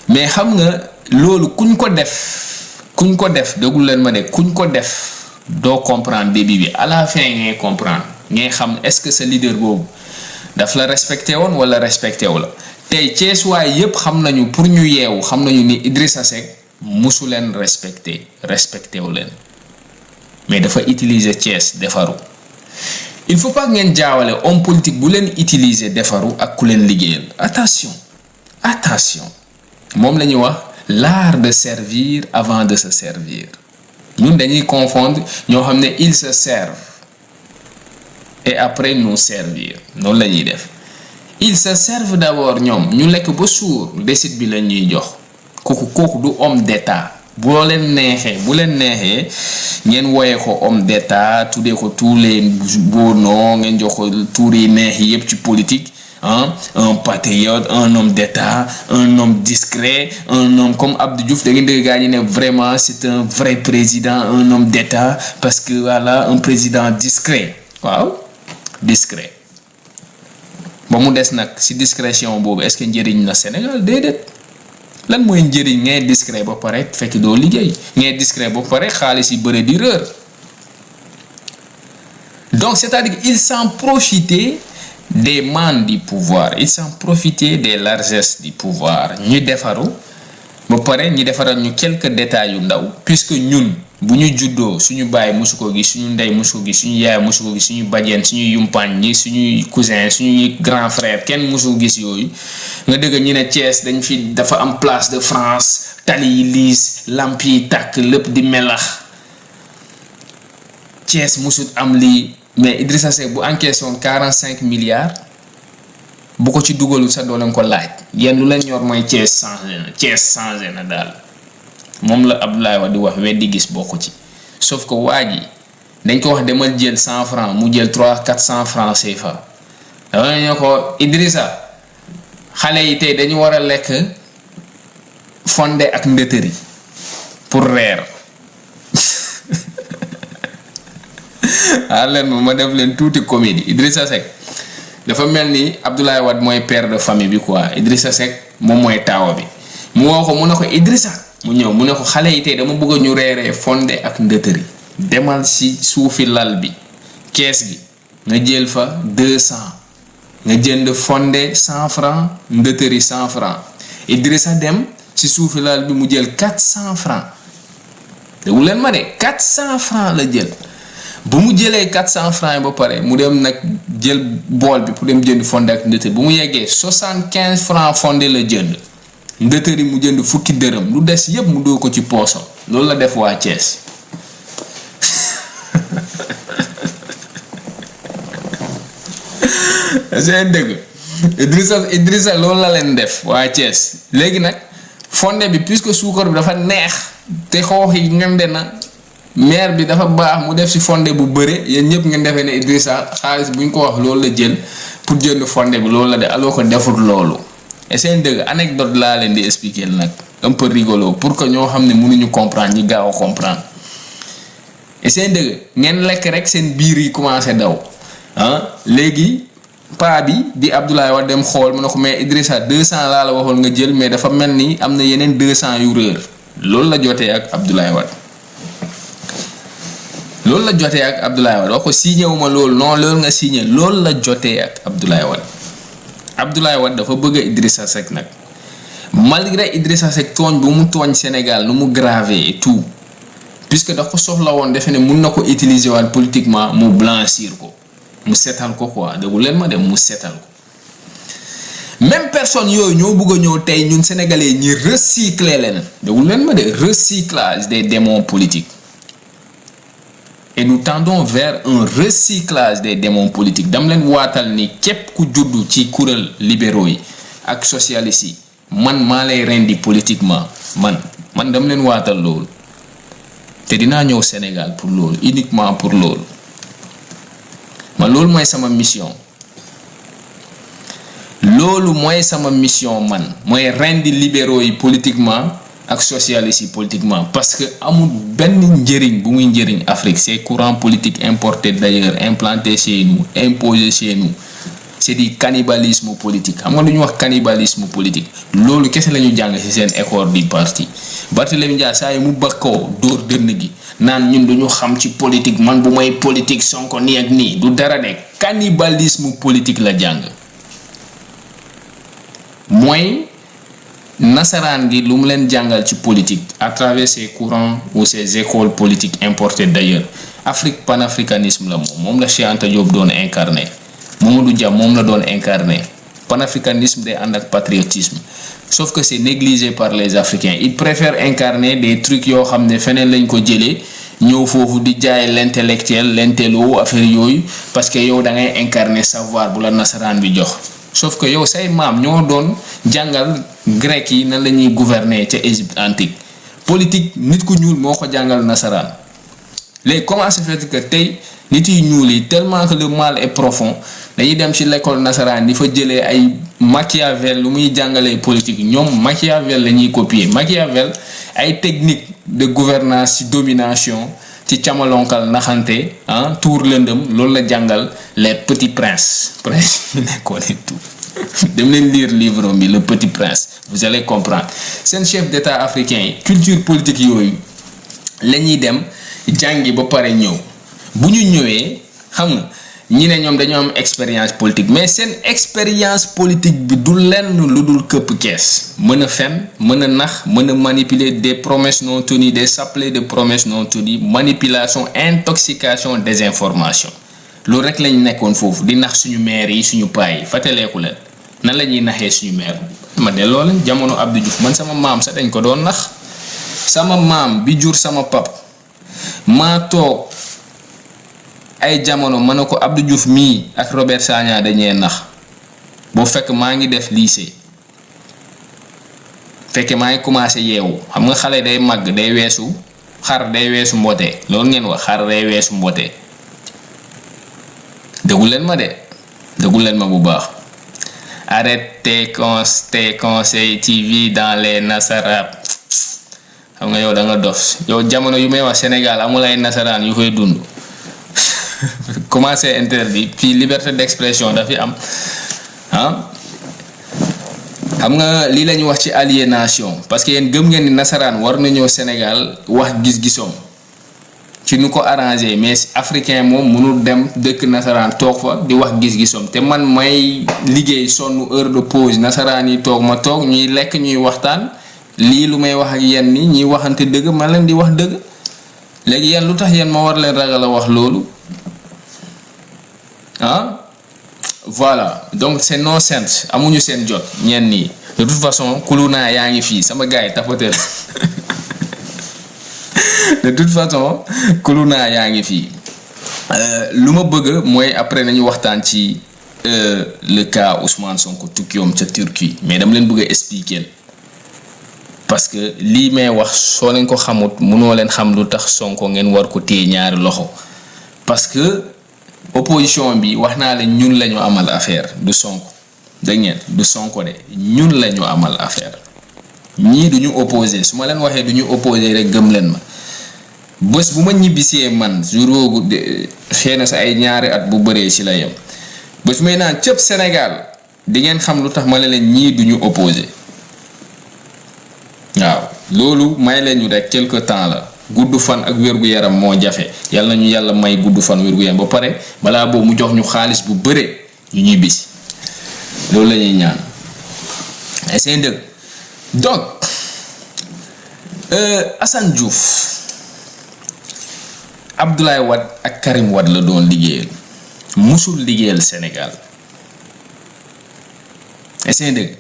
mais xam nga loolu kuñ ko def déglu leen ma de kuñ ko def doo comprendre début bi, à la fin ngay comprendre, ngay xam est-ce que sa leader boobu daf la respecté woon wala respecté wu la. tey Thiès waay yépp xam nañu, pour ñu yeewu xam nañu ni Idrissa Seck musu leen respecté wu leen, mais dafa utiliser Thiès defaru. il faut pas ngeen jaawale homme politique bu leen utiliser defaru ak ku leen liggéeyal. attention moom la ñuy wax l'art de servir avant de se servir. ñun dañuy confondre ñoo xam ne ils se servent et après nous servir, noonu la ñuy def. ils se servent d'abord ñoom ñu lekk ba suur, décide bi la ñuy jox. kooku du homme d'état. bu leen neexee ngeen wooyee ko homme d'état, tuddee ko tous les beaux noms, ngeen jox ko tuur yi neex yépp ci politique. Un patriote, un homme d'état, un homme discret, un homme comme Abdou Diouf. Da ngeen dégg gaa ñi ne vraiment c'est un vrai président, un homme d'état, parce que voilà, un président discret. waaw discret. ba mu des nag ci discrétion boobu est-ce que njëriñ na Sénégal? déedéet. lan mooy njëriñ ngay discret ba pare fekk doo liggéey, ngay discret ba pare xaalis yi bëre di rër. donc c'est-à-dire qu'ils s'en profitaient des mannes du pouvoir, ils s'en profitaient des largesses du pouvoir. ñu defaru ba pare ñu defaral ñu quelques détails yu ndaw, puisque ñun bu ñu juddoo suñu baay musu ko gis, suñu ndey musu ko gis, suñu yaay musu ko gis, suñu bajeen, suñu yumpaañ ñi, suñuy cousin, suñuy grand frère kenn musu ko gis yooyu. nga dëgg ñu ne Thiès dafa am place de France, tali yi liis lamp yi tàkk lépp di melax Thiès musut am lii mais Idrissa Seck bu encaissé woon 45 milliards bu ko ci dugalu sa doo leen ko laaj yéen lu leen ñor mooy Thiès changé na daal moom la Abdoulaye Wade di wax weddi gis bokk ci sauf que waa ji dañ ko wax demal jël 100 francs mu jël 300-400 francs CFA dafa ne ko Idrissa xale yi tey dañu war a lekk fonde ak ndëtëri pour reer leen ma def leen tuuti comédie Idrissa Seck dafa mel ni Abdoulaye Wade mooy père de famille bi quoi Idrissa Seck moom mooy taawa bi mu woo ko mu ne ko Idrissa mu ñëw mu ne ko xale yi tey dama bëgg ñu reeree fonde ak ndëtëri demal ci suufi lal bi kees gi nga jël fa 200 nga jënd fonde 100 francs ndëtëri 100 francs Idrissa dem ci suufi lal bi mu jël 400 francs déglu leen ma de 400 francs la jël bu mu jëlee 400 francs yi ba pare mu dem nag jël bool bi pour dem jënd fonde ak ndëtëri bu mu yeggee 75 francs fonde la jënd ndëtëri mu jënd fukki dërëm lu des yépp mu doo ko ci poosam loolu la def waa Thiès c'est dëgg Idrissa loolu la leen def waa Thiès léegi nag fonde bi puisque suukar bi dafa neex te xoox yi ngande na maire bi dafa baax mu def ci fonde bu bëre yéen ñëpp ngeen defee ne Idrissa xaalis buñ ko wax loolu la jël pour jënd fonde bi loolu la de alors que defut loolu et c'est dëgg anecdote laa leen di expliquer nag un peu rigolo pour que ñoo xam ne mënuñu comprendre ñi gaaw a comprendre et c'est dëgg ngeen lekk rek seen biir yi commencé daw léegi paa bi di Abdoulaye Wade dem xool mu ne ko mais Idrissa 200 laa la waxoon nga jël mais dafa mel ni am na yeneen 200 yu réer loolu la jotee ak Abdoulaye Wade wax ko signé wu ma loolu non loolu nga signé loolu la jotee ak Abdoulaye Wade dafa bëgg a Idrissa Seck nag malgré Idrissa Seck tooñ bu mu tooñ Sénégal nu mu gravé et tout puisque da ko soxla woon defe ne mun na ko utiliser waat politiquement mu blanchir ko mu setal ko quoi déglu leen ma dem mu setal ko même personne yooyu ñoo bëgg a ñëw tey ñun sénégalais ñi recycler leen déglu leen ma de recyclage des démons politiques et nous tendons vers un recyclage des démons politiques dam leen waatal ni képp ku juddu ci kuréel libéraux yi ak socialistes yi man maa lay rendi politiquement man dam leen waatal loolu te dinaa ñëw Sénégal pour loolu uniquement pour loolu man loolu mooy sama mission man mooy rendi libéraux yi politiquement ak socialistes yi politiquement parce que amul benn njëriñ bu muy njëriñ Afrique ces courants politiques importés d'ailleurs implantés chez nous imposés chez nous c'est du cannibalisme politique xam nga lu ñu wax cannibalisme politique loolu kese la ñu jàng ci seen école du parti Barthélémy Dias saa yi mu bakkoo dóor dënn gi naan ñun duñu xam ci politique man bu may politique Sonko nii ak nii du dara de cannibalisme politique la jàng mooy nasaraan gi lu mu leen jàngal ci politique à travers ces courants ou ces écoles politiques importées d'ailleurs Afrique panafricanisme la moom la Cheikh Anta Diop doon incarné Mamadou Dia moom la doon incarné panafricanisme day ànd ak patriotisme sauf que c'est négligé par les Africains ils préfèrent incarner des trucs yoo xam ne feneen lañ ko jëlee ñëw foofu di jaay l'intellectuel l'intello affaire yooyu parce que yow da ngay incarner savoir bu la nasaraan bi jox sauf que yow say maam ñoo doon jàngal grec yi nan la ñuy gouverner ca Égypte antique politique nit ku ñuul moo ko jàngal nasaraan léegi comment se fait que tey nit yi ñuul yi tellement que le mal est profond dañuy dem ci l'école nasaraan di fa jëlee ay Machiavel lu muy jàngalee politique ñoom Machiavel la ñuy copier Machiavel ay technique de gouvernance ci domination ci camalonkal naxante tour lëndëm loolu la jàngal les petits princes yi nekkoon et tout dem leen lire livre bi le petit prince vous allez comprendre seen chef d'état africain yi culture politique yooyu la ñuy dem jàngi ba pare ñëw bu ñu ñëwee xam nga ñi ne ñoom dañoo am expérience politique mais seen expérience politique bi du lenn lu dul këpp kees mën a fen mën a nax mën a manipuler des promesses non tenues des chapelets de promesses non tenues manipulation intoxication désinformation loolu rek lañ nekkoon foofu di nax suñu maire yi suñu paa yi fàttaleeku leen nan la ñuy naxee suñu maire ma delloo leen jamono Abdou Diouf man sama maam sax dañ ko doon nax sama maam bi jur sama pap maa toog ay jamono ma ne ko Abdou Diouf mii ak Robert Sagna dañee nax boo fekk maa ngi def lycée fekke maa ngi commencé yeewu xam nga xale day màgg day weesu xar day weesu mbote loolu ngeen wax xar day weesu mbote déggu leen ma de déggu leen ma bu baax arrête tes conseils TV dans les nasaraan xam nga yow da nga dof yow jamono yu may wax Sénégal amul ay nasaraan yu koy dund commencé interdit puis liberté d'expression dafi am ah xam nga lii la ñuy wax ci aliénation parce que yéen gëm ngeen ni nasaraan war na ñëw Sénégal wax gis-gisoom ci nu ko arrangé mais africain moom mënul dem dëkk nasaraan toog fa di wax gis-gisoom te man may liggéey sonn heure de pause nasaraan yi toog ma toog ñuy lekk ñuy waxtaan lii lu may wax ak yéen ni ñuy waxante dëgg ma leen di wax dëgg léegi yéen lu tax yéen ma war leen ragal a wax loolu ah voilà donc c'est non sense amuñu seen jot ñenn nii de toute façon kuluna yaa ngi fii sama gars yi tapoter de toute façon kuluna yaa ngi fii lu ma bëgg mooy après nañu waxtaan ci le cas Ousmane Sonko tukkiyoom ca Turquie mais dama leen bëgg a expliquer parce que lii may wax soo leen ko xamut mënoo leen xam lu tax Sonko ngeen war ko téye ñaari loxo parce que opposition bi wax naa leen ñun lañu amal affaire du Sonko dégg ngeen du Sonko de ñun lañu amal affaire ñii duñu opposé su ma leen waxee duñu opposé rek gëm leen ma bés bu ma ñibbisee man jour boobu xëy na sa ay ñaari at bu bëree ci la yem bés may naan cëpp Sénégal di ngeen xam lu tax ma ne leen ñii duñu opposé waaw loolu may leen ñu rek quelque temps la gudd fan ak wér-gu-yaram moo jafe yàlla nañu yàlla may gudd fan wér-gu-yaram ba pare balaa boobu mu jox ñu xaalis bu bëree ñu ñibbisi loolu la ñuy ñaan ay seen dëgg donc Assane Diouf Abdoulaye Wade ak Karim Wade la doon liggéeyal musul liggéeyal Sénégal ay seen dëgg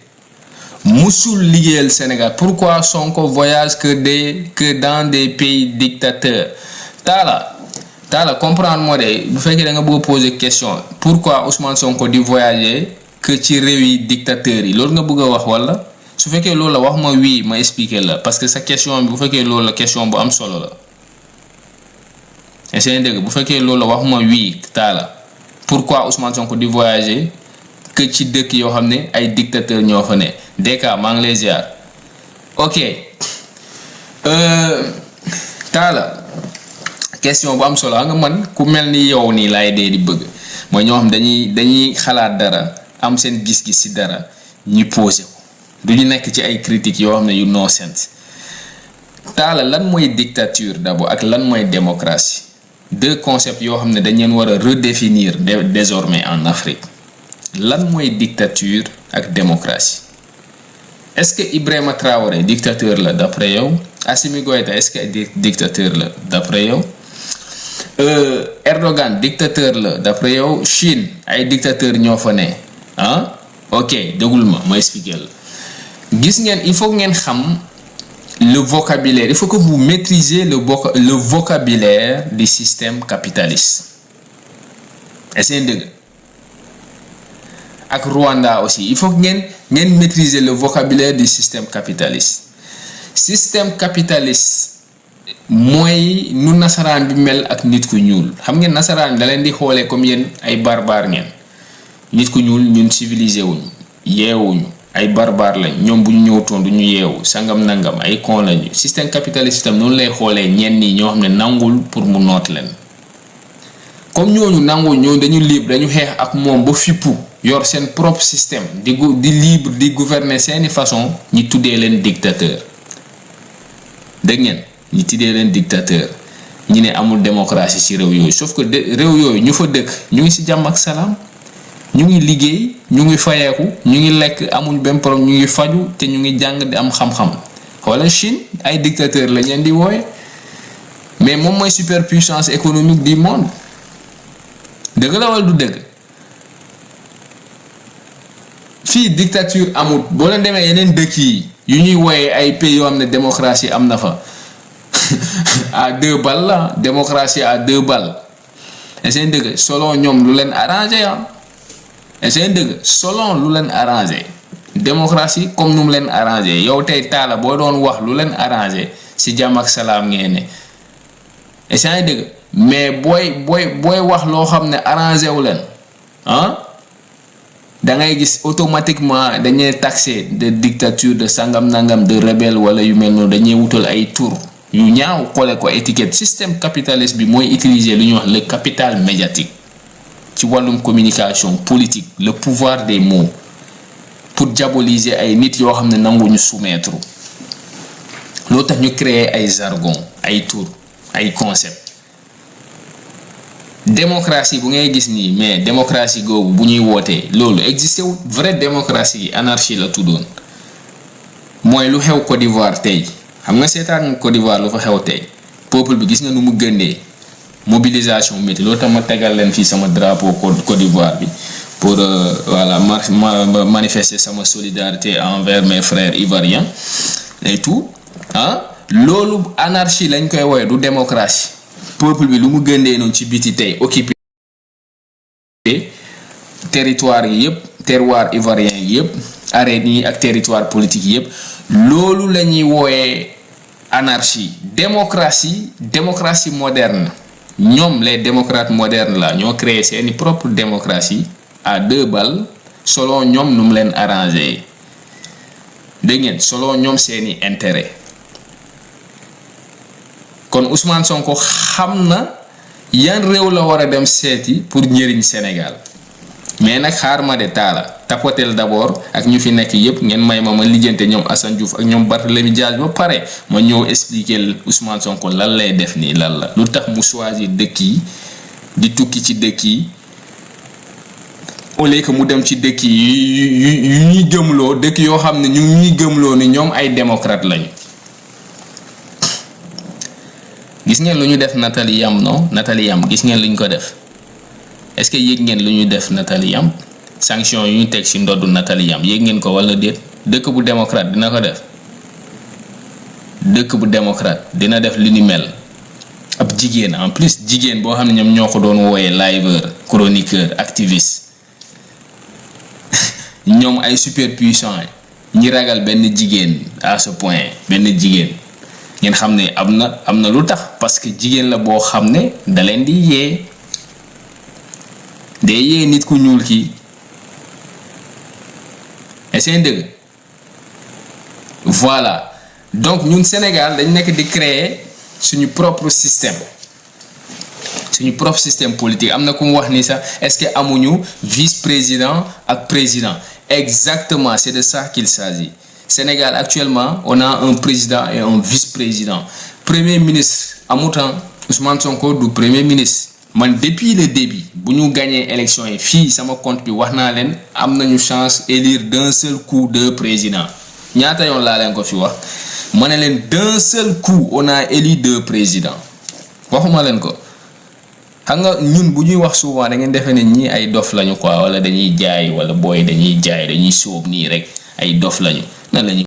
musul liggéeyal Sénégal pourquoi Sonko voyage que dans des pays dictateurs Talla comprendre moo de bu fekkee da nga bëgg poser question pourquoi Ousmane Sonko di voyager que ci réew yi dictateurs yi loolu nga bëgg a wax wala su fekkee loolu la wax ma oui ma expliquer la parce que sa question bi bu fekkee loolu la question bu am solo la essayer dëgg bu fekkee loolu la wax ma oui Talla pourquoi Ousmane Sonko di voyager que ci dëkk yoo xam ne ay dictateurs ñoo fa ne DK maa ngi lay ziar ok Talla question bu am solo nga man ku mel ni yow nii laay dee di bëgg mooy ñoo xam dañuy xalaat dara am seen gis-gis ci dara ñu posé ko du ñu nekk ci ay critiques yoo xam ne yu no sense Talla lan mooy dictature d'abord ak lan mooy démocratie deux concepts yoo xam ne dañ leen war a redéfinir désormais en Afrique lan mooy dictature ak démocratie est-ce que Ibrahima Traoré dictateur la d'après yow Assimi Goïta est-ce que dictateur la d'après yow Erdogan dictateur la d'après yow Chine ay dictateur ñoo fa ne ah ok déglu ma expliquer la gis ngeen il faut ngeen xam le vocabulaire il faut que vous maîtrisez le vocabulaire du système capitaliste est-ce que ak Rwanda aussi il faut que ngeen maîtriser le vocabulaire du système capitaliste mooy nu nasaraan bi mel ak nit ku ñuul xam ngeen nasaraan da leen di xoolee comme yéen ay barbare ngeen nit ku ñuul ñun civilisé wuñu yeewuñu ay barbare lañ ñoom bu ñu ñëwtoon du ñu yeewu sangam nangam ay con lañu système capitaliste itam noonu lay xoolee ñenn ñi ñoo xam ne nangul pour mu noot leen comme ñooñu nangul ñooñu dañu libre dañu xeex ak moom ba fippu yor seen propre système di libre di gouverner seeni façon ñi tuddee leen dictateur dégg ngeen ñi tuddee leen dictateur ñi ne amul démocratie ci réew yooyu sauf que réew yooyu ñu fa dëkk ñu ngi ci jàmm ak salaam ñu ngi liggéey ñu ngi fayeeku ñu ngi lekk amuñ benn problème ñu ngi faju te ñu ngi jàng di am xam-xam wala Chine ay dictateur la ñeen di wooye mais moom mooy superpuissance économique du monde dëgg la wala du dëgg fii dictature amut boo leen demee yeneen dëkk yi yu ñuy wooyee ay pays yoo xam ne démocratie am na fa à 2 balles la démocratie à 2 balles est-ce que dëgg selon ñoom lu leen arrangé est-ce que dëgg selon lu leen arrangé démocratie comme nu mu leen arrangé yow tey taala boo doon wax lu leen arrangé si jàmm ak salaam ngeen ne est-ce que dëgg mais booy wax loo xam ne arrangé wu leen da ngay gis automatiquement dañuy taxé de dictature de sangam nangam de rebelle wala yu mel noonu dañuy wutal ay tour yu ñaaw xoole ko étiquette système capitaliste bi mooy utiliser lu ñuy wax le capital médiatique ci wàllum communication politique le pouvoir des mots pour diaboliser ay nit yoo xam ne nanguñu soumettre loo tax ñu créer ay jargon ay tour ay concept démocratie bu ngay gis nii mais démocratie googu bu ñuy wootee loolu existé wu vraie démocratie yi anarchie la tuddoon mooy lu xew Côte d'Ivoire tey xam nga seetaan Côte d'Ivoire lu fa xew tey peuple bi gis nga nu mu gëndee mobilisation métti loolu tax ma tegal leen fii sama drapeau Côte d'Ivoire bi pour voilà manifester sama solidarité envers mes frères ivoiriens et tout loolu anarchie lañ koy woowee du démocratie peuple bi lu mu gëndee noonu ci biti tey occupé territoire yi yëpp terroir ivoirien yi yëpp arènes yi ak territoire politique yi yëpp loolu la ñuy wooyee anarchie démocratie moderne ñoom les démocrates modernes la ñoo créé seeni propre démocratie à 2 balles selon ñoom nu mu leen arrangé dégg ngeen selon ñoom seeni intérêt kon Ousmane Sonko xam na yan réew la war a dem seeti pour njëriñ Sénégal mais nag xaar ma de taala tapotel d'abord ak ñu fi nekk yépp ngeen may ma lijjante ñoom Assane Diouf ak ñoom Barthélémy Dias ba pare ma ñëw expliquer Ousmane Sonko lan lay def nii lan la lu tax mu choisir dëkk yi di tukki ci dëkk yi au lieu que mu dem ci dëkk yi yu ñuy gëmloo dëkk yoo xam ne ñu ñuy gëmloo ni ñoom ay démocrate lañu. gis ngeen lu ñu def Nathalie Yam non Nathalie Yam gis ngeen lu ñu ko def est-ce que yéeg ngeen lu ñu def Nathalie Yam sanction yu ñu teg ci ndoddu Nathalie Yam yéeg ngeen ko wala déet dëkk bu démocrate dina ko def dëkk bu démocrate dina def li ni mel ab jigéen en plus jigéen boo xam ne ñoom ñoo ko doon wooyee liveur chroniqueur activiste ñoom ay super puissant ñi ragal benn jigéen à ce point benn jigéen ngeen xam ne am na lu tax parce que jigéen la boo xam ne da leen di yee day yee nit ku ñuul kii et c'est dëgg voilà donc ñun Sénégal dañ nekk di créer suñu propre système politique am na ku mu wax ni sax est-ce que amuñu vice-président ak président exactement c'est de ça qu'il s'agit. Sénégal actuellement on a un président et un vice-président premier ministre amutan Ousmane Sonko du premier ministre man depuis le début bu ñu gagné élection yi fii sama compte bi wax naa leen am nañu chance élire d'un seul coup 2 présidents ñaata yoon laa leen ko fi wax ma ne leen d'un seul coup on a élu 2 présidents waxuma leen ko xam nga ñun bu ñuy wax souvent da ngeen defee ne ñii ay dof lañu quoi wala dañuy jaay wala booy dañuy jaay dañuy sóob nii rek ay dof lañu nan lañu